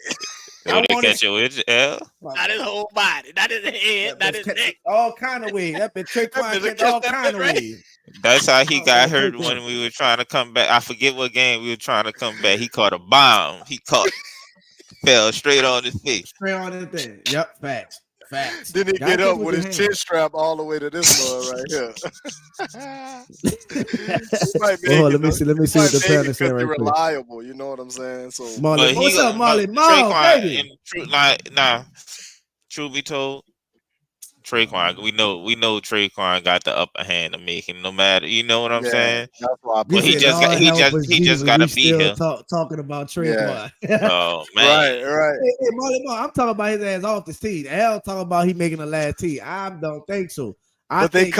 I want to catch it with L. Not his whole body, not his head, not his neck. All kind of ways. That been Traquan catch all kind of ways. That's how he got hurt when we were trying to come back. I forget what game we were trying to come back. He caught a bomb. Fell straight on his face. Straight on his thing. Yep, facts. Then he get up with his chin strap all the way to this one right here. Let me see what the plan is saying right quick. Reliable, you know what I'm saying? So Marley, what's up, Marley? Baby. Truth be told, Traquan, we know Traquan got the upper hand of making no matter, you know what I'm saying? That's why but he just got to be here. Talking about Traquan. Yeah. Oh man, right. Hey, Marley, I'm talking about his ass off the team. Hell, talking about he making the last team. I don't think so. I think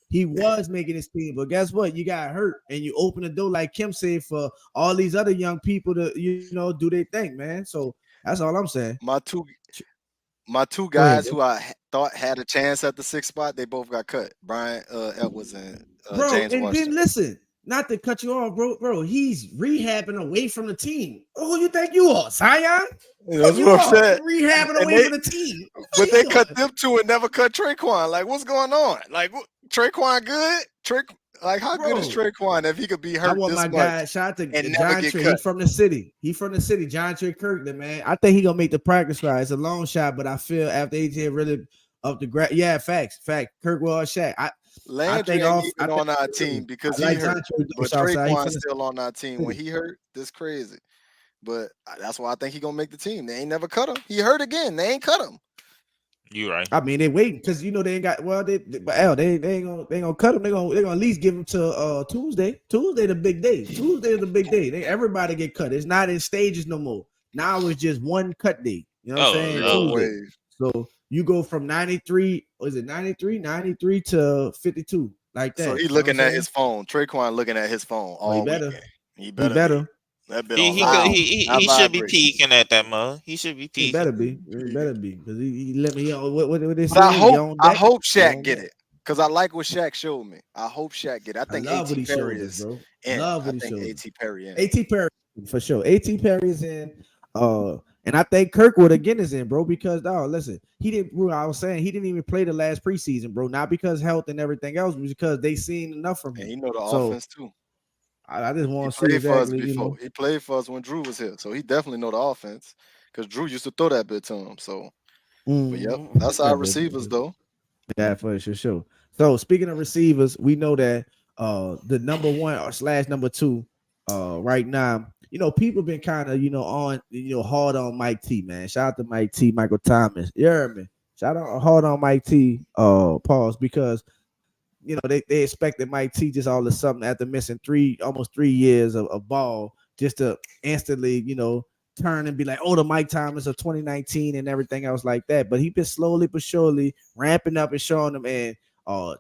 he was making his team, but guess what? You got hurt, and you open the door, like Kim said, for all these other young people to do their thing, man. So that's all I'm saying. My two guys who I thought had a chance at the 6th spot, they both got cut. Brian Edwards and James Washington. Then listen, not to cut you off, bro. He's rehabbing away from the team. Oh, you think you are, Zion? That's what I'm saying. Rehabbing away from the team. But they cut them two and never cut Traquan. Like, what's going on? Like, Traquan good? How good is Traquan if he could be hurt? I want my guy. Shout out to John Trey. He's from the city. John Trey Kirkland, man. I think he gonna make the practice squad. It's a long shot, but I feel after AJ really up the grab. Yeah, facts. Kirk or Shaq. Landry ain't even on our team because he hurt. But Traquan's still on our team. When he hurt, this crazy. But that's why I think he gonna make the team. They ain't never cut him. He hurt again. They ain't cut him. You right. I mean, they waiting because they ain't got. Well, they ain't gonna cut him. They gonna at least give him to Tuesday. Tuesday the big day. Tuesday is the big day. Everybody get cut. It's not in stages no more. Now it's just one cut day. You know what I'm saying? No so you go from 93. Was it 93? 93 to 52, like that. So he looking at his phone. Traquan looking at his phone all weekend. He better. He should be peeking at that mug. He should be peeking. He better be because he let me. What they say? I hope Shaq get it because I like what Shaq showed me. I hope Shaq get it. I think A.T. Perry is in. I think A.T. Perry in. A.T. Perry for sure. A.T. Perry is in. And I think Kirkwood again is in, bro. Because listen, he didn't. I was saying he didn't even play the last preseason, bro. Not because health and everything else, but because they seen enough from him. And he know the offense too. I just want to see exactly. He played for us when Drew was here, so he definitely know the offense because Drew used to throw that bit to him. So, but yep, that's our receivers though. Yeah, for sure. So speaking of receivers, we know that the number one or / number two right now, people been kind of on hard on Mike T, man. Shout out to Mike T, Michael Thomas. You heard me? Shout out hard on Mike T. Pause because. They expected Mike T just all of a sudden after missing almost 3 years of ball just to instantly, turn and be like, oh, the Mike Thomas of 2019 and everything else like that. But he been slowly but surely ramping up and showing them. And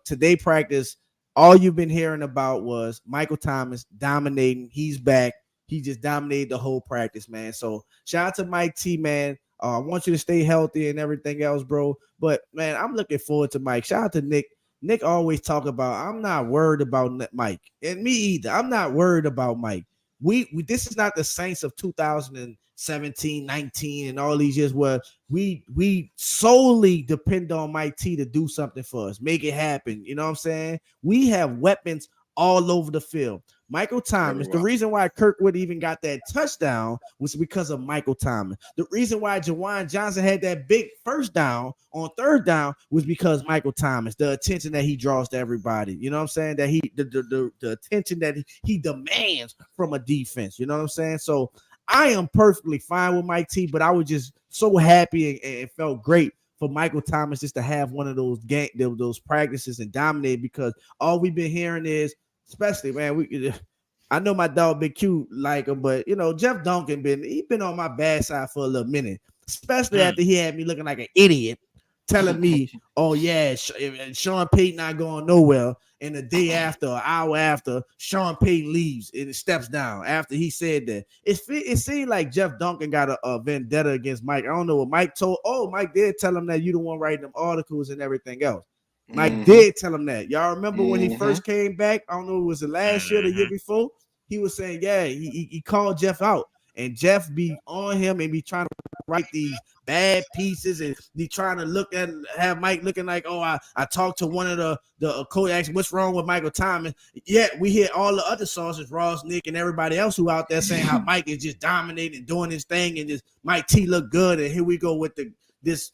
today practice, all you've been hearing about was Michael Thomas dominating. He's back. He just dominated the whole practice, man. So shout out to Mike T, man. I want you to stay healthy and everything else, bro. But man, I'm looking forward to Mike. Shout out to Nick. Nick always talk about, I'm not worried about Mike. And me either. I'm not worried about Mike. We this is not the Saints of 2017, 19, and all these years where we solely depend on Mike T to do something for us, make it happen. You know what I'm saying? We have weapons all over the field. Michael Thomas, the reason why Kirkwood even got that touchdown was because of Michael Thomas. The reason why Jawan Johnson had that big first down on third down was because Michael Thomas, the attention that he draws to everybody. You know what I'm saying? That the attention that he demands from a defense. You know what I'm saying? So I am perfectly fine with Mike T, but I was just so happy and felt great for Michael Thomas just to have one of those practices and dominate because all we've been hearing is, especially, man, I know my dog Big Q like him, but Jeff Duncan been on my bad side for a little minute, especially after he had me looking like an idiot, telling me, "Oh yeah, Sean Payton not going nowhere." And the day after, an hour after, Sean Payton leaves and it steps down. After he said that, it seemed like Jeff Duncan got a vendetta against Mike. I don't know what Mike told. Oh, Mike did tell him that you the one writing them articles and everything else. Mike did tell him that. Y'all remember when he first came back? I don't know, it was the last year, the year before. He was saying, yeah, he called Jeff out, and Jeff be on him and be trying to write these bad pieces and be trying to have Mike looking like, oh, I talked to one of the co-acts, what's wrong with Michael Thomas? Yet we hear all the other sources, Ross, Nick, and everybody else who out there saying how Mike is just dominating, doing his thing, and just Mike T look good, and here we go with this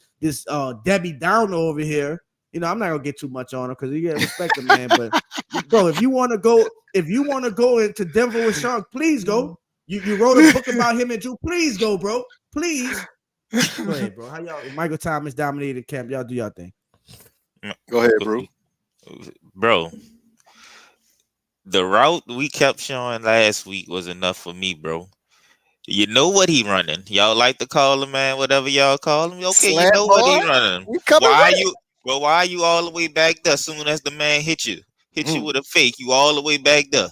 Debbie Downer over here. I'm not gonna get too much on him because you gotta respect the man. But bro, if you want to go into Denver with Sean, please go. You wrote a book about him and Drew. Please go, bro. Please. Go ahead, bro. How y'all? Michael Thomas dominated camp. Y'all do y'all thing. Go ahead, bro. Bro, the route we kept showing last week was enough for me, bro. You know what he running. Y'all like to call him, man, whatever y'all call him. Okay, Slant you know boy. what he running. Why are you all the way back there? As soon as the man hit you with a fake, you all the way back there.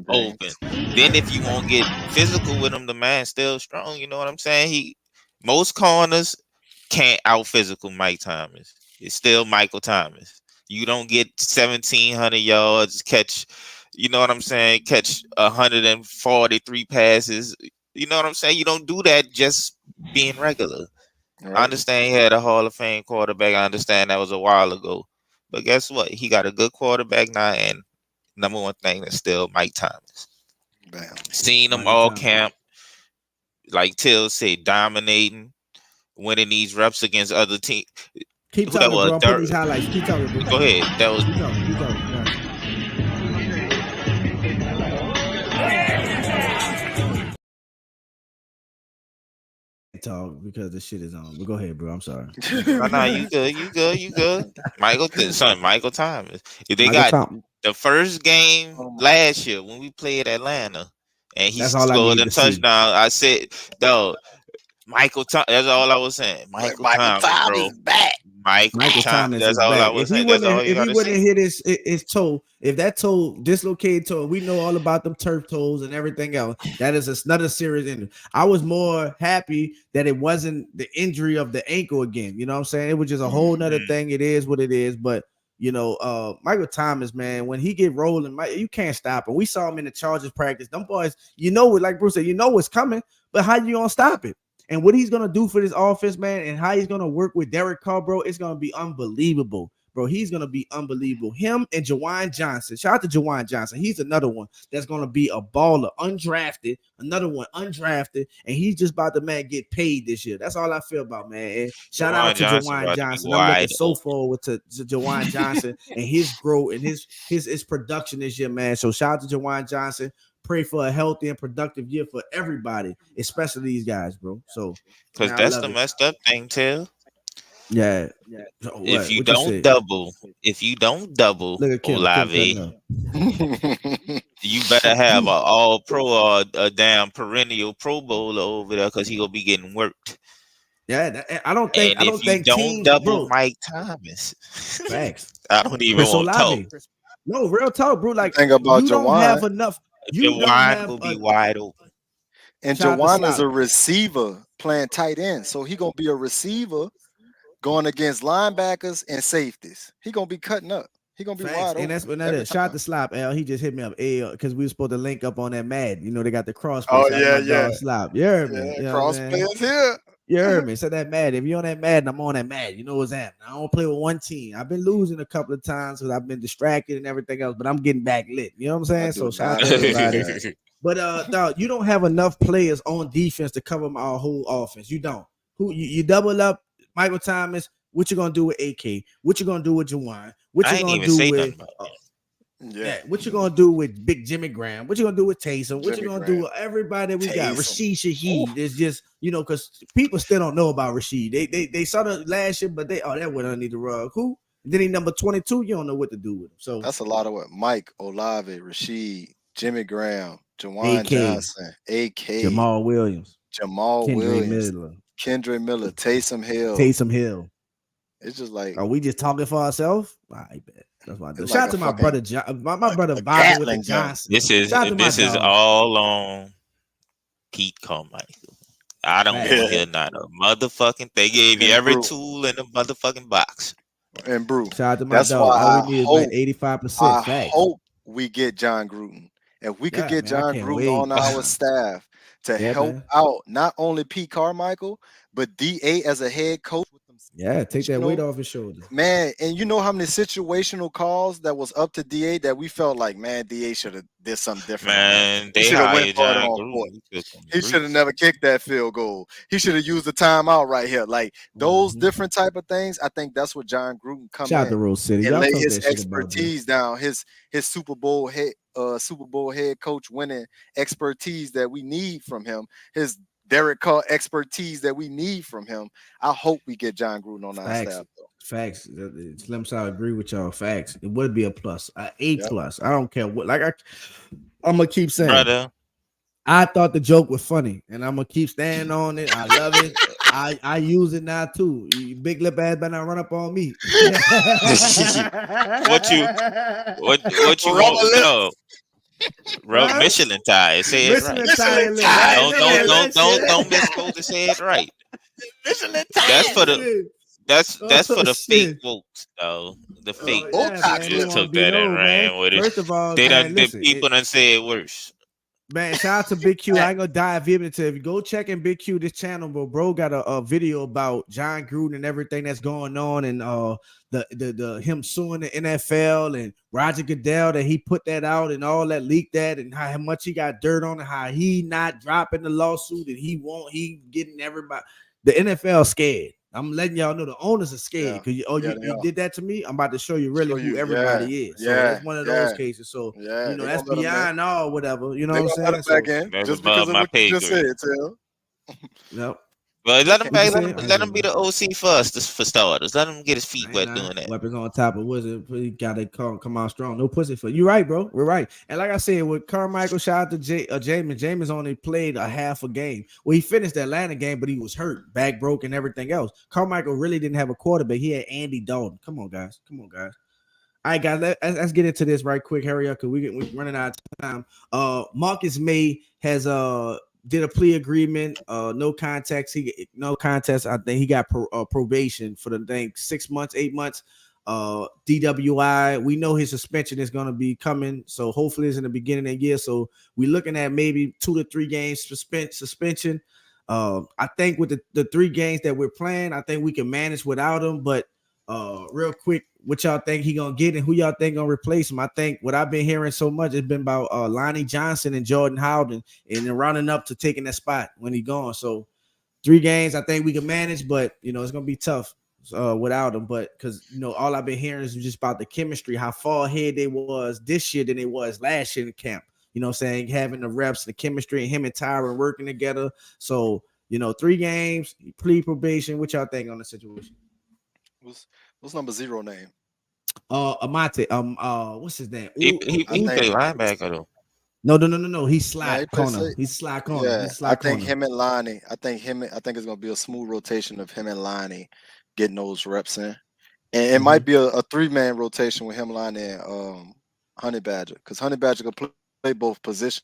Open. Then if you won't get physical with him, the man still strong. You know what I'm saying? Most corners can't out physical Mike Thomas. It's still Michael Thomas. You don't get 1,700 yards, catch, you know what I'm saying? Catch 143 passes. You know what I'm saying? You don't do that just being regular. Right. I understand he had a Hall of Fame quarterback. I understand that was a while ago. But guess what? He got a good quarterback now, and number one thing is still Mike Thomas. Bam. Seen him all camp, like Till said, dominating, winning these reps against other teams. Keep talking, bro. I'm putting these highlights. Keep talking, bro. Go ahead. That was. Keep talking. Talk because the shit is on. But go ahead, bro. I'm sorry. No, you good. Michael Thomas. If they got the first game last year when we played Atlanta, and he scored a touchdown. I said, "Though, Michael Thomas." That's all I was saying. Michael Thomas is back. Michael Thomas. That's all I was saying. If he wouldn't have hit his toe, if that toe dislocated toe, we know all about them turf toes and everything else. That is another serious injury. I was more happy that it wasn't the injury of the ankle again. You know what I'm saying? It was just a whole nother thing. It is what it is. But Michael Thomas, man, when he get rolling, you can't stop him. We saw him in the Chargers practice. Them boys, like Bruce said, what's coming, but how you gonna stop it? And what he's going to do for this offense, man, and how he's going to work with Derek Carr, bro, it's going to be unbelievable. Bro, he's going to be unbelievable. Him and Jawan Johnson. Shout out to Jawan Johnson. He's another one that's going to be a baller, undrafted, and he's just about to, man, get paid this year. That's all I feel about, man. And shout out to Jawan Johnson. I'm looking so forward to Jawan Johnson and his growth and his production this year, man. So shout out to Jawan Johnson. Pray for a healthy and productive year for everybody, especially these guys, bro. So, because that's the messed up thing, too. Yeah. If you don't double Olave, you better have an all pro or a damn perennial Pro Bowler over there because he gonna be getting worked. Yeah, I don't think. And if you don't double Mike Thomas, facts. I don't even want to talk. No, real talk, bro. Like, think about you don't have enough. Jawan will be wide open. And Jawan is a receiver playing tight end. So he going to be a receiver going against linebackers and safeties. He going to be cutting up. He going to be wide open. And that's what that is. Shout out to Slop, L. He just hit me up, because we were supposed to link up on that Mad. They got the cross. Oh, yeah. Slop. You heard me. Yeah, cross players here. You heard me. So that Mad. If you're on that Mad, I'm on that Mad. You know what's happening. I don't play with one team. I've been losing a couple of times because I've been distracted and everything else, but I'm getting back lit. You know what I'm saying? So shout out to everybody. But dog, you don't have enough players on defense to cover my whole offense. You don't. You double up Michael Thomas. What you gonna do with AK? What you gonna do with Jawan? What you gonna do with? What you gonna do with Big Jimmy Graham? What you gonna do with Taysom? What you gonna do with everybody that we got? Rashid Shaheed is just because people still don't know about Rashid. They saw the last year, but that went underneath the rug. Who? And then he number 22. You don't know what to do with him. So that's a lot of what Mike, Olave, Rashid, Jimmy Graham, Jawan Johnson, AK, Jamal Williams, Kendra Miller, Taysom Hill. It's just like, are we just talking for ourselves? I bet. That's what I do. Shout out to my brother, my brother vibing with the Johnson. This is all on Pete Carmichael. I don't want to hear not a motherfucking. They gave you every tool in the motherfucking box. And Brew, shout out to my dog. All we need is like 85%. I hope we get John Gruden. If we could get John Gruden on our staff to help out not only Pete Carmichael, but DA as a head coach. Yeah, take that weight off his shoulders. Man, and you know how many situational calls that was up to DA that we felt like, man, DA should have did something different. Man, they hired John Gruden. He should have never kicked that field goal. He should have used the timeout right here. Like those different type of things. I think that's what John Gruden come Shout out to Rose City. and lay his expertise down, his Super Bowl head coach winning expertise that we need from him. His Derek Carr expertise that we need from him. I hope we get John Gruden on our staff. Facts. Slim Side agree with y'all. Facts. It would be a plus, A plus. I don't care what. Like I'm gonna keep saying. Brother. I thought the joke was funny, and I'm gonna keep standing on it. I love it. I use it now too. You big lip ass better not run up on me. What you want to know? Michelin tie. Say it right. Don't misquote to say it right. Michelin tie. That's for the fake votes, though. The fake votes just took that and ran with it. First of all, people done said worse. Man, shout out to Big Q. I ain't gonna dive into it. If you go check in Big Q this channel, bro got a video about John Gruden and everything that's going on, and the him suing the NFL and Roger Goodell that he put that out and all that leaked that, and how much he got dirt on, and how he not dropping the lawsuit, and he getting everybody. The NFL scared. I'm letting y'all know the owners are scared because you did that to me. I'm about to show you really who everybody is. So it's one of those cases. So you know that's beyond all whatever. You know what I'm saying? Just because of what you just said, Tim. Nope. But let him be the OC for us, for starters. Let him get his feet wet doing that. Weapons on top of Wizard. He got to come out strong. No pussy for you. Right, bro. We're right. And like I said, with Carmichael, shout out to Jameis. Jameis only played a half a game. Well, he finished the Atlanta game, but he was hurt, back broke, and everything else. Carmichael really didn't have a quarterback. He had Andy Dalton. Come on, guys. All right, guys. Let's get into this right quick. Hurry up, because we're running out of time. Marcus May has did a plea agreement, no contest. I think he got probation for the thing 6 months, 8 months. DWI. We know his suspension is going to be coming, so hopefully it's in the beginning of the year. So we're looking at maybe 2 to 3 games suspension. I think with the 3 games that we're playing, I think we can manage without him. But real quick, what y'all think he gonna get and who y'all think gonna replace him? I think what I've been hearing so much has been about Lonnie Johnson and Jordan Howden, and then running up to taking that spot when he gone. So 3 games, I think we can manage, but it's gonna be tough without him. But because all I've been hearing is just about the chemistry, how far ahead they was this year than they was last year in camp. You know what I'm saying? Having the reps, the chemistry, and him and Tyron working together. So 3 games, plea probation. What y'all think on the situation? What's number 0 name? Amate. What's his name? He play linebacker though. No. He's slide corner. He's slide corner. Yeah, I think him and Lonnie. I think it's gonna be a smooth rotation of him and Lonnie getting those reps in, and it might be a 3-man rotation with him, Lonnie, and Honey Badger, because Honey Badger can play both positions.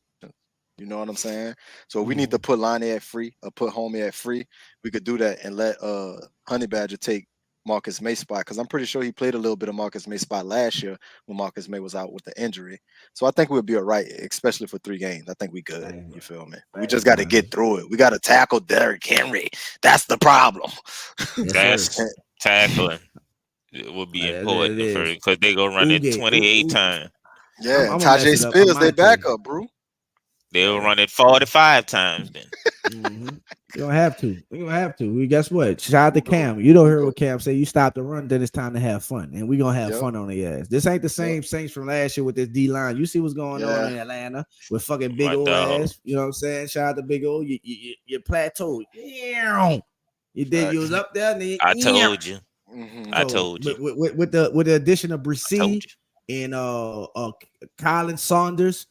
You know what I'm saying? So we need to put Lonnie at free or put Homie at free. We could do that and let Honey Badger take Marcus May spot, because I'm pretty sure he played a little bit of Marcus May spot last year when Marcus May was out with the injury. So I think we'll be all right, especially for 3 games. I think we good. You feel me? We just got to get through it. We got to tackle Derrick Henry. That's the problem. That's tackling. It will be important because they go run it 28 times. Yeah, and Tajay Spears, they backup, bro. They'll run it 45 times then. We're gonna have to. Guess what? Shout out to Cam. You don't hear what Cam say. You stop the run, then it's time to have fun. And we're gonna have fun on the ass. This ain't the same Saints from last year with this D-line. You see what's going on in Atlanta with fucking big old ass. You know what I'm saying? Shout out to Big O. You plateaued. You did. You was up there. And then, I told you. I told you. With the addition of Breauxs and Colin Saunders,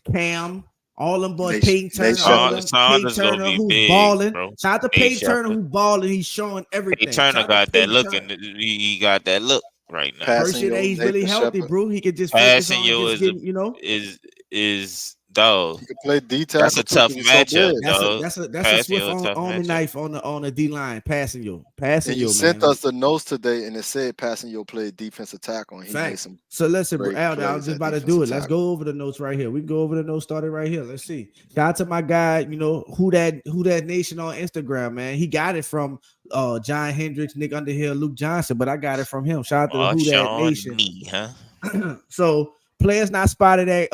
Cam, all them boys, Peyton Turner, Saunders Peyton Turner, gonna be who's big, balling. bro. Shout out to Peyton Turner, who's balling. He's showing everything. Peyton Turner got that look, and he got that look right now. First year that he's really healthy, bro. He could just focus on just getting, is dog. He can play D tackle. That's a tough matchup, dog. That's a swift army knife on the D line, passing you. And you sent us the notes today, and it said passing you play defensive tackle, and he made some. So listen, bro, Al, I was just about to do it. Let's go over the notes right here. We can go over the notes started right here. Let's see. Shout out to my guy, who that Nation on Instagram, man. He got it from John Hendricks, Nick Underhill, Luke Johnson, but I got it from him. Shout out to the Who That Nation. So players not spotted at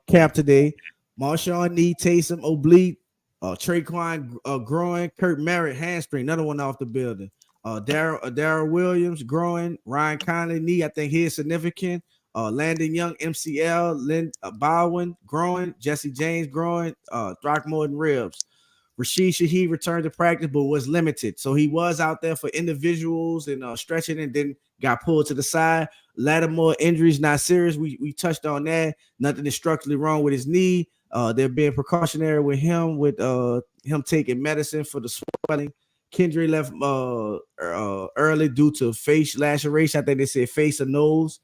camp today. Marshawn knee, Taysom oblique, Traquan groin, Kurt Merritt hamstring, another one off the building. Darryl Williams groin, Ryan Conley knee, I think he is significant. Landon Young MCL, Lynn Bowen groin, Jesse James groin, Throckmorton ribs. Rashid Shaheed returned to practice but was limited, so he was out there for individuals and stretching, and then got pulled to the side. Lattimore injuries not serious. We touched on that. Nothing is structurally wrong with his knee. They're being precautionary with him him taking medicine for the swelling. Kendry left early due to face laceration. I think they said face or nose.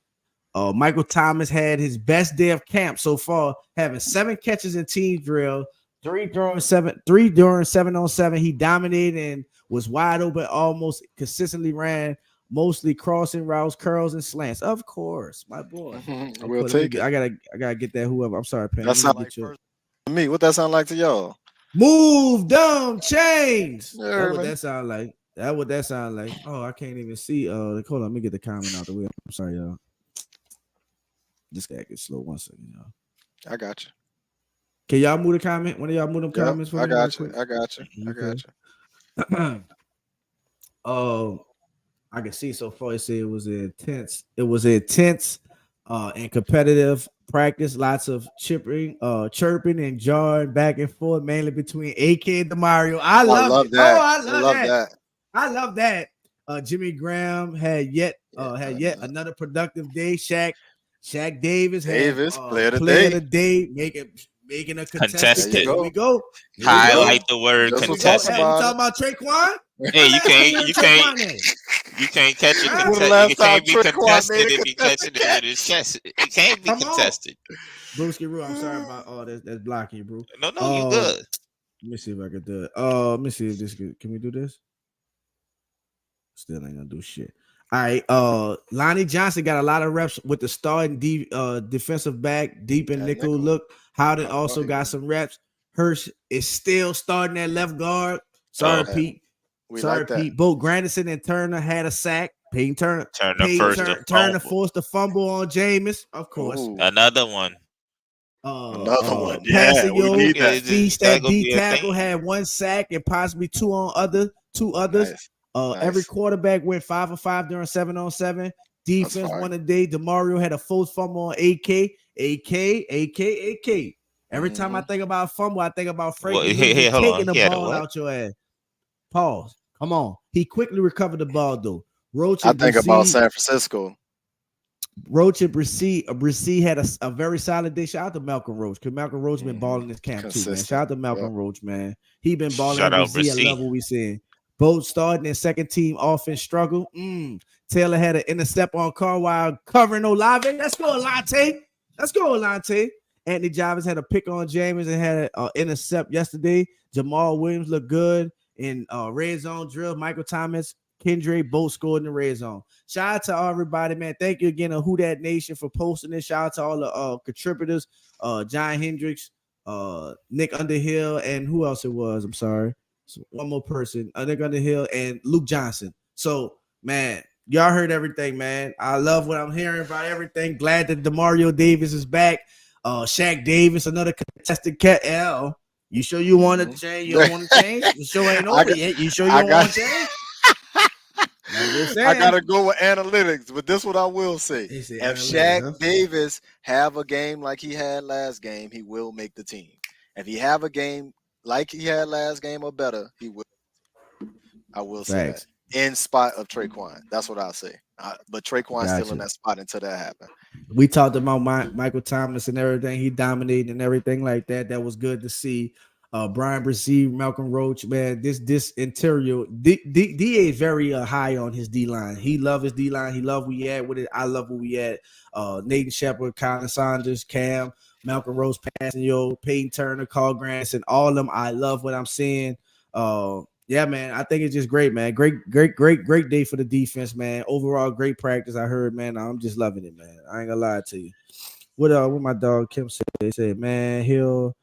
Michael Thomas had his best day of camp so far, having 7 catches in team drill, 3 during 7-on-7. He dominated and was wide open, almost consistently ran, mostly crossing routes, curls, and slants. Of course, my boy. We'll take it. I gotta get that. Whoever. I'm sorry, Penny. That sounds like to me. What that sound like to y'all? Move, dumb, change. Yeah, that's what that sound like. That's what that sound like. Oh, I can't even see. Hold on, let me get the comment out the way. I'm sorry, y'all. This guy gets slow. 1 second, y'all. I got you. Can y'all move the comment? One of y'all move them comments for me? I got you. I can see so far. It said it was intense. It was intense and competitive practice. Lots of chirping and jarring back and forth, mainly between AK and Demario. I love that. I love that. Jimmy Graham had yet another productive day. Shaq Davis player of the day, making a contested. Here we go. Highlight the word contested. You talking about Traquan? Hey, you can't catch it. You can't be contested if you catch it in his chest. It can't be contested. Brewski Rule, I'm sorry about all that's blocking you, bro. No, you good. Let me see if I can do it. Let me see if this can we do this? Still ain't gonna do shit. All right. Lonnie Johnson got a lot of reps with the starting defensive back, deep in nickel look. Howden also got some reps. Hirsch is still starting at left guard. Sorry, Pete. Pete. Both Grandison and Turner had a sack. Peyton Turner forced a fumble on Jameis, of course. Ooh. Another one. Yeah, we need that. That D tackle had 1 sack and possibly 2 others. Nice. Every quarterback went 5 of 5 during 7-on-7. Defense won a day. Demario had a forced fumble on AK. Every time I think about fumble, I think about Frank taking the ball out your ass. Pause. Come on. He quickly recovered the ball, though. I think about San Francisco. Roach and Breauxs had a very solid day. Shout out to Malcolm Roach, because Malcolm Roach been balling this camp too, man. Shout out to Malcolm Roach, man. He been balling at Breauxs at level we seeing. Both starting and second team offense struggle. Taylor had an intercept on Carwile covering Olave. Let's go, Alante. Anthony Jarvis had a pick on James and had an intercept yesterday. Jamal Williams looked good in red zone drill. Michael Thomas, Kendry both scored in the red zone. Shout out to everybody, man. Thank you again to Who That Nation for posting this. Shout out to all the contributors, John Hendricks, Nick Underhill, and who else it was? I'm sorry. So one more person, Nick Underhill and Luke Johnson. So, man, y'all heard everything, man. I love what I'm hearing about everything. Glad that Demario Davis is back. Shaq Davis, another contested cat. L. You sure you want to change? You don't want to change? You sure ain't over yet? You sure you don't want to change? I gotta go with analytics, but this what I will say: if Shaq Davis have a game like he had last game, he will make the team. If he have a game like he had last game or better, he will. I will say that in spite of Traquan. That's what I'll say. But Traquan's still in that spot until that happened. We talked about Michael Thomas and everything. He dominated and everything like that. That was good to see. Brian Breauxs, Malcolm Roach, man. This interior, DA is very high on his D line. He love his D line. He love where we at with it. I love where we at. Nathan Shepard, Colin Saunders, Cam, Malcolm Roach, Passanio, Peyton Turner, Carl Grants, and all of them. I love what I'm seeing. Yeah, man. I think it's just great, man. Great day for the defense, man. Overall, great practice. I heard, man. I'm just loving it, man. I ain't gonna lie to you. What my dog Kim said? They said, man, tell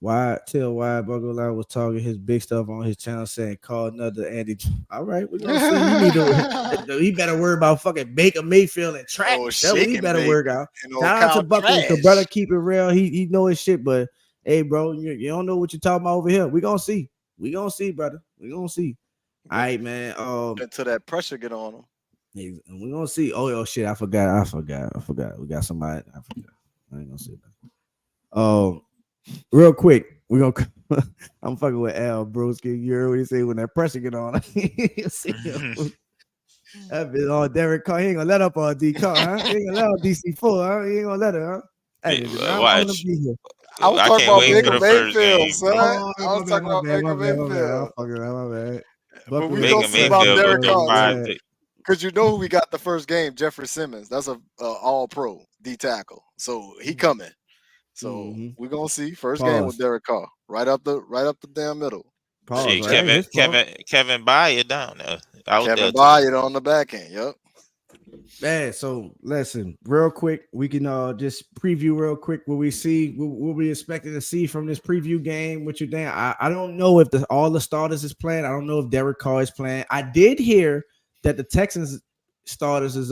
why Bugle Line was talking his big stuff on his channel, saying call another Andy. All right, we're gonna see. You need to. He better worry about fucking Baker Mayfield and track. That's what he better work out. Shout out to Buckle, the brother. Keep it real. He know his shit, but hey, bro, you don't know what you're talking about over here. We gonna see. We gonna see, brother. We gonna see. All right, man. Until that pressure get on him. We gonna see. Oh shit, I forgot. We got somebody. I forgot. I ain't gonna say that. Real quick, we're gonna. I'm fucking with Al Broski. You heard what he say when that pressure get on. That been on Derek Carr. He ain't gonna let up on D Carr, huh? He ain't gonna let up DC4, huh? He ain't gonna let it, huh? Hey, watch. I was talking about Baker Mayfield, son. I was talking about Baker Mayfield. My bad. But we don't see about Derek Carr. Because you know who we got the first game, Jeffrey Simmons. That's a all-pro D tackle. So he coming. So we're gonna see first game with Derek Carr. Right up the damn middle. Shit, Kevin Byard down there. Kevin Byard on the back end. Yep. Man, so listen, real quick, we can just preview real quick what we see, what we expected to see from this preview game. What you think? I don't know if all the starters is playing. I don't know if Derek Carr is playing. I did hear that the Texans starters is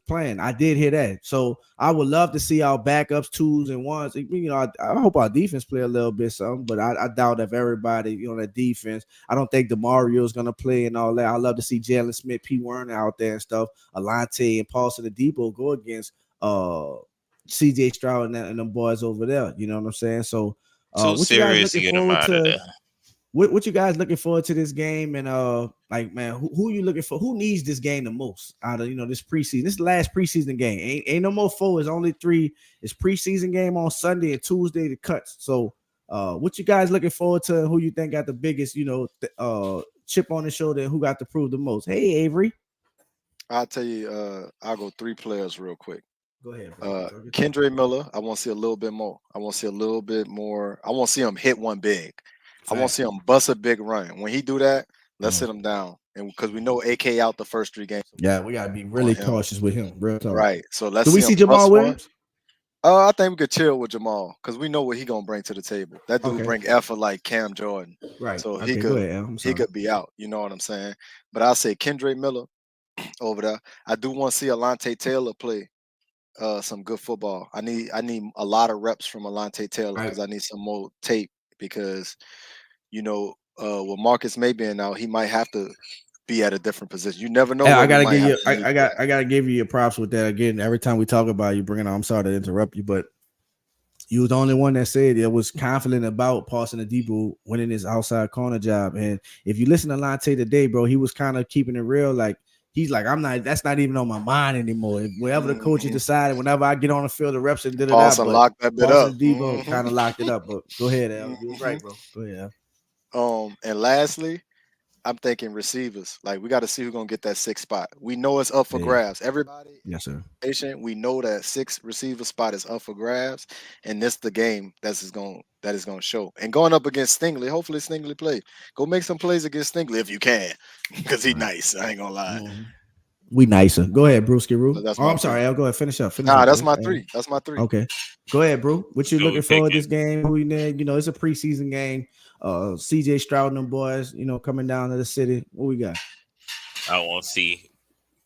playing. I did hear that. So I would love to see our backups, twos, and ones. You know, I hope our defense play a little bit something, but I doubt if everybody, you know, that defense. I don't think DeMario is gonna play and all that. I love to see Jalen Smith, P. Warren out there and stuff. Alante and Paulson Adebo go against CJ Stroud and them boys over there. You know what I'm saying? So what you guys looking forward to? What you guys looking forward to this game? And like, man, who you looking for? Who needs this game the most out of, you know, this preseason? This last preseason game. Ain't no more 4. It's only 3. It's preseason game on Sunday and Tuesday the cuts. So what you guys looking forward to? Who you think got the biggest, you know, chip on the shoulder, and who got to prove the most? Hey, Avery. I'll tell you, I'll go 3 players real quick. Go ahead. Kendre Miller, I want to see a little bit more. I want to see a little bit more. I want to see him hit one big. I want to see him bust a big run. When he do that, let's sit him down. And because we know AK out the first 3 games. Yeah, we gotta be really cautious with him. Real talk. Right. So let's. Do we see Jamal Williams? I think we could chill with Jamal because we know what he gonna bring to the table. That dude bring effort like Cam Jordan. Right. So he could be out. You know what I'm saying? But I'll say Kendre Miller over there. I do want to see Alante Taylor play some good football. I need a lot of reps from Alante Taylor because I need some more tape because. You know, with Marcus May being out, he might have to be at a different position. You never know. Hey, I gotta give you, I gotta give you your props with that. Again, every time we talk about you bringing on, I'm sorry to interrupt you, but you was the only one that said it was confident about Paulson Adebo winning his outside corner job. And if you listen to Lante today, bro, he was kind of keeping it real. Like he's like, that's not even on my mind anymore. Wherever the coaches decided, whenever I get on the field, the reps and did it. Paulson locked that bit up. Adebo kind of locked it up. But go ahead, Al. You was right, bro. Go ahead, Al. And lastly, I'm thinking receivers. Like we got to see who's gonna get that 6th spot. We know it's up for grabs. Everybody, yes, sir. We know that 6th receiver spot is up for grabs, and this the game that is gonna show. And going up against Stingley, hopefully Stingley play. Go make some plays against Stingley if you can, because he's nice. I ain't gonna lie. We nicer. Go ahead, Brewski Roo. I'm sorry, I'll go ahead. Finish up. That's my 3. That's my 3. Okay. Go ahead, bro. What you looking for this game? Who you know, it's a preseason game. CJ Stroud and them boys, you know, coming down to the city. What we got? I want to see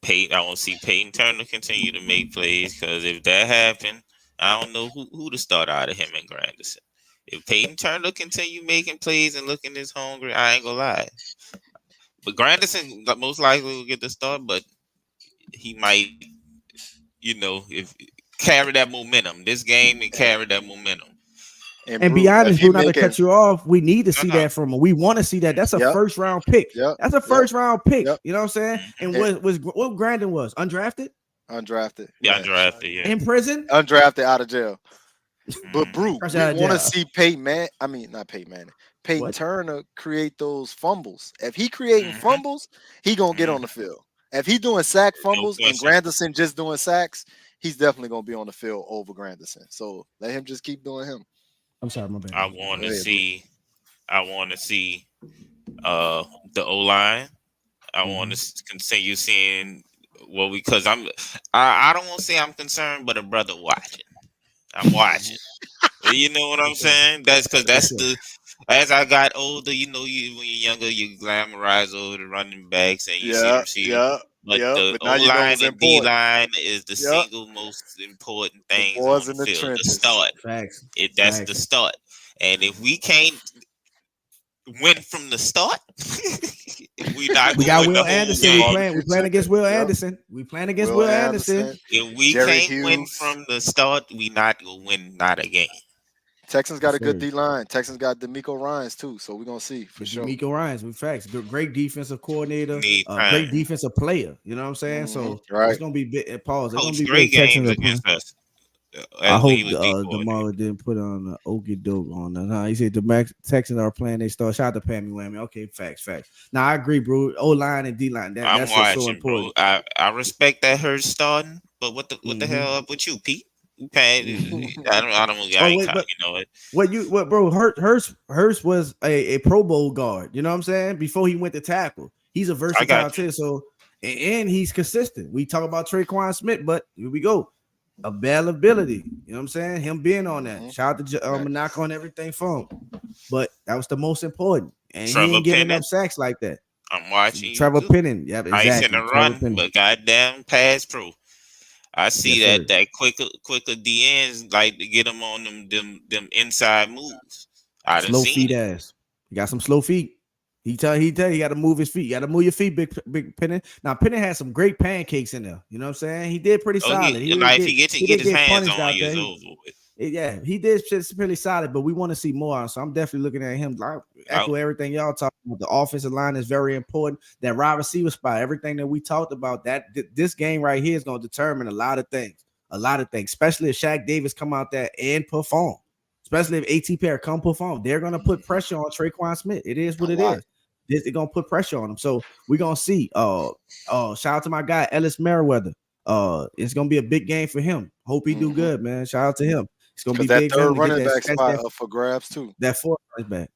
Peyton Turner continue to make plays because if that happened, I don't know who to start out of him and Granderson. If Peyton Turner continue making plays and looking this hungry, I ain't gonna lie. But Granderson most likely will get the start, but he might, you know, if carry that momentum this game and carry that momentum. And be honest, Brew, not to cut you off, we need to see that from him. We want to see that. That's a first round pick. That's a first round pick. You know what I'm saying? And what Grandin was undrafted? Undrafted. Yeah, undrafted. Yeah. In prison? Undrafted, out of jail. But Brew, Fresh we out of want to jail. see not Peyton Manning. Peyton Turner create those fumbles. If he creating fumbles, he gonna get on the field. If he doing sack fumbles and Granderson just doing sacks, he's definitely gonna be on the field over Granderson. So let him just keep doing him. I'm sorry, my bad. I want to see the O line. I want to continue seeing because I don't want to say I'm concerned, but a brother watching. I'm watching. You know what I'm saying? That's because as I got older, when you're younger, you glamorize over the running backs and you see the receivers. But the O-line and D-line is the single most important things on the field. The start. Facts. That's the start. And if we can't win from the start, we got Will Anderson. We playing against Will Anderson. We playing against Will Anderson. If we can't win from the start, we not gonna win not a game. Texans got a good D line. Texans got DeMeco Ryans too, so we're gonna see for sure. DeMeco Ryans, with facts, great defensive coordinator, great defensive player. You know what I'm saying? So it's gonna be big. Pause. It's gonna be great big games against us. I hope DeMar didn't put on the okie doke on that. Nah, he said the Texans are playing. They start. Shout out to Pammy Whammy. Okay, facts. Now I agree, bro. O line and D line. That's watching, so important. Bro. I respect that Hurts starting, but what the hell up with you, Pete? I ain't talking. Bro? Hurts was a Pro Bowl guard. You know what I'm saying? Before he went to tackle, he's a versatile too. So and he's consistent. We talk about Traquan Smith, but here we go. Availability, you know what I'm saying? Him being on that. Shout out to knock on everything for him. But that was the most important. And Trevor he ain't getting enough sacks like that. I'm watching Trevor Penning. Yeah, exactly. Nice in the run, but goddamn pass pro. I see that quicker DNs like to get them on them inside moves. Slow feet ass. You got some slow feet. He tell you got to move his feet. You got to move your feet, big Penning. Now Penning had some great pancakes in there. You know what I'm saying? He did pretty solid. If he gets his hands on you, it's over with. Yeah, he did just pretty solid, but we want to see more. So I'm definitely looking at him. I echo everything y'all talking about. The offensive line is very important. That wide receiver spot, everything that we talked about, this game right here is going to determine a lot of things. Especially if Shaq Davis come out there and perform. Especially if A.T. Perry come perform. They're going to put pressure on Traquan Smith. It is what it is. They're going to put pressure on him. So we're going to see. Shout out to my guy, Ellis Merriweather. It's going to be a big game for him. Hope he do good, man. Shout out to him. It's going to be big. That third running back spot up for grabs, too. That fourth running back.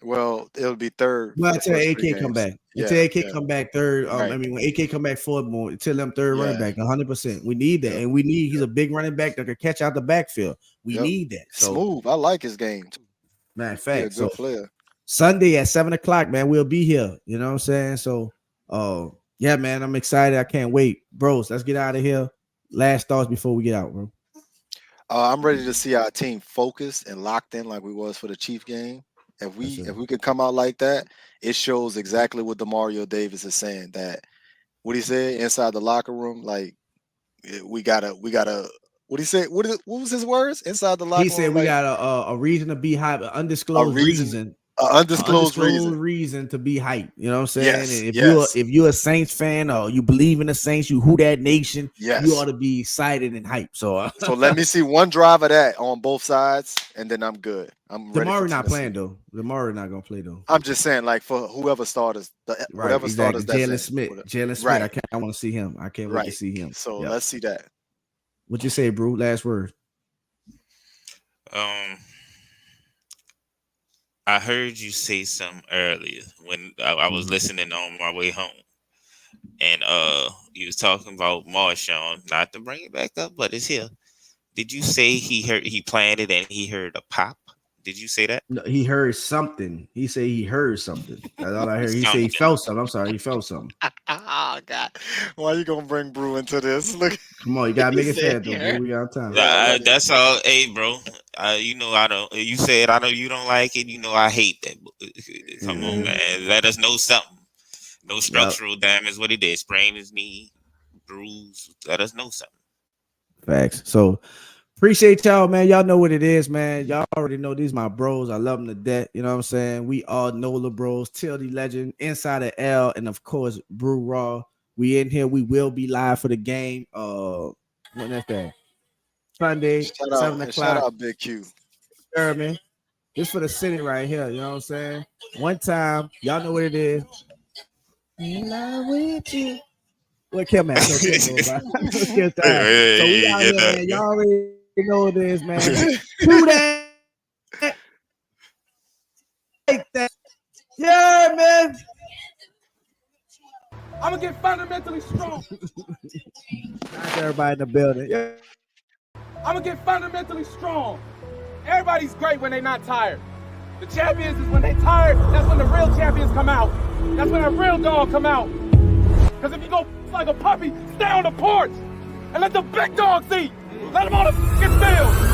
Well, it'll be third. Well, until AK come back. Until AK come back third. I mean, when AK come back fourth more, until them third running back, 100%. We need that. And he's a big running back that can catch out the backfield. We need that. So, smooth. I like his game. Man, fact. Good player. Sunday at 7:00, man, we'll be here. You know what I'm saying? So, yeah, man, I'm excited. I can't wait. Bros, let's get out of here. Last thoughts before we get out, bro. I'm ready to see our team focused and locked in like we was for the Chief game. If we could come out like that, it shows exactly what DeMario Davis is saying. That what he said inside the locker room, like we gotta. What he said? What was his words inside the locker room? He said we got a reason to be hype, an undisclosed reason. Undisclosed reason to be hype. You know what I'm saying? Yes, if you're a Saints fan or you believe in the Saints, you who that nation, you ought to be excited and hype. So let me see one drive of that on both sides, and then I'm good. Demar not playing though. Demar not gonna play though. I'm just saying, like for whoever starters, whatever starters. Jalen Smith. Right. I want to see him. I can't wait to see him. So let's see that. What you say, bro? Last word. I heard you say something earlier when I was listening on my way home, and you was talking about Marshawn. Not to bring it back up, but it's here. Did you say he planted and he heard a pop? Did you say that? No, he heard something. He said he heard something. That's all I heard. He said he felt something. I'm sorry, he felt something. Oh God, why are you gonna bring Brew into this? Look, come on, you gotta make it fair, though. Bro. We got time. That's all. Hey, bro. You know I don't. You said I know you don't like it. You know I hate that. Come on, man. Let us know something. No structural damage. What he did? Sprain his knee, bruise. Let us know something. Facts. So Appreciate y'all, man. Y'all know what it is, man. Y'all already know these my bros. I love them to death. You know what I'm saying? We all know the bros, Tildy Legend, Inside of L, and of course, Breauxs. We in here. We will be live for the game. When is that? Sunday, 7 o'clock. Shout out Big Q. Man. This for the city right here. You know what I'm saying? One time, y'all know what it is. In love with you. What Kim man? So we out here, man. Y'all already know what it is, man. Who that? Yeah, man. I'm gonna get fundamentally strong. Thanks everybody in the building. Yeah. I'm gonna get fundamentally strong. Everybody's great when they're not tired. The champions is when they tired, that's when the real champions come out. That's when a real dog come out. Because if you go like a puppy, stay on the porch and let the big dogs eat. Let them on the field.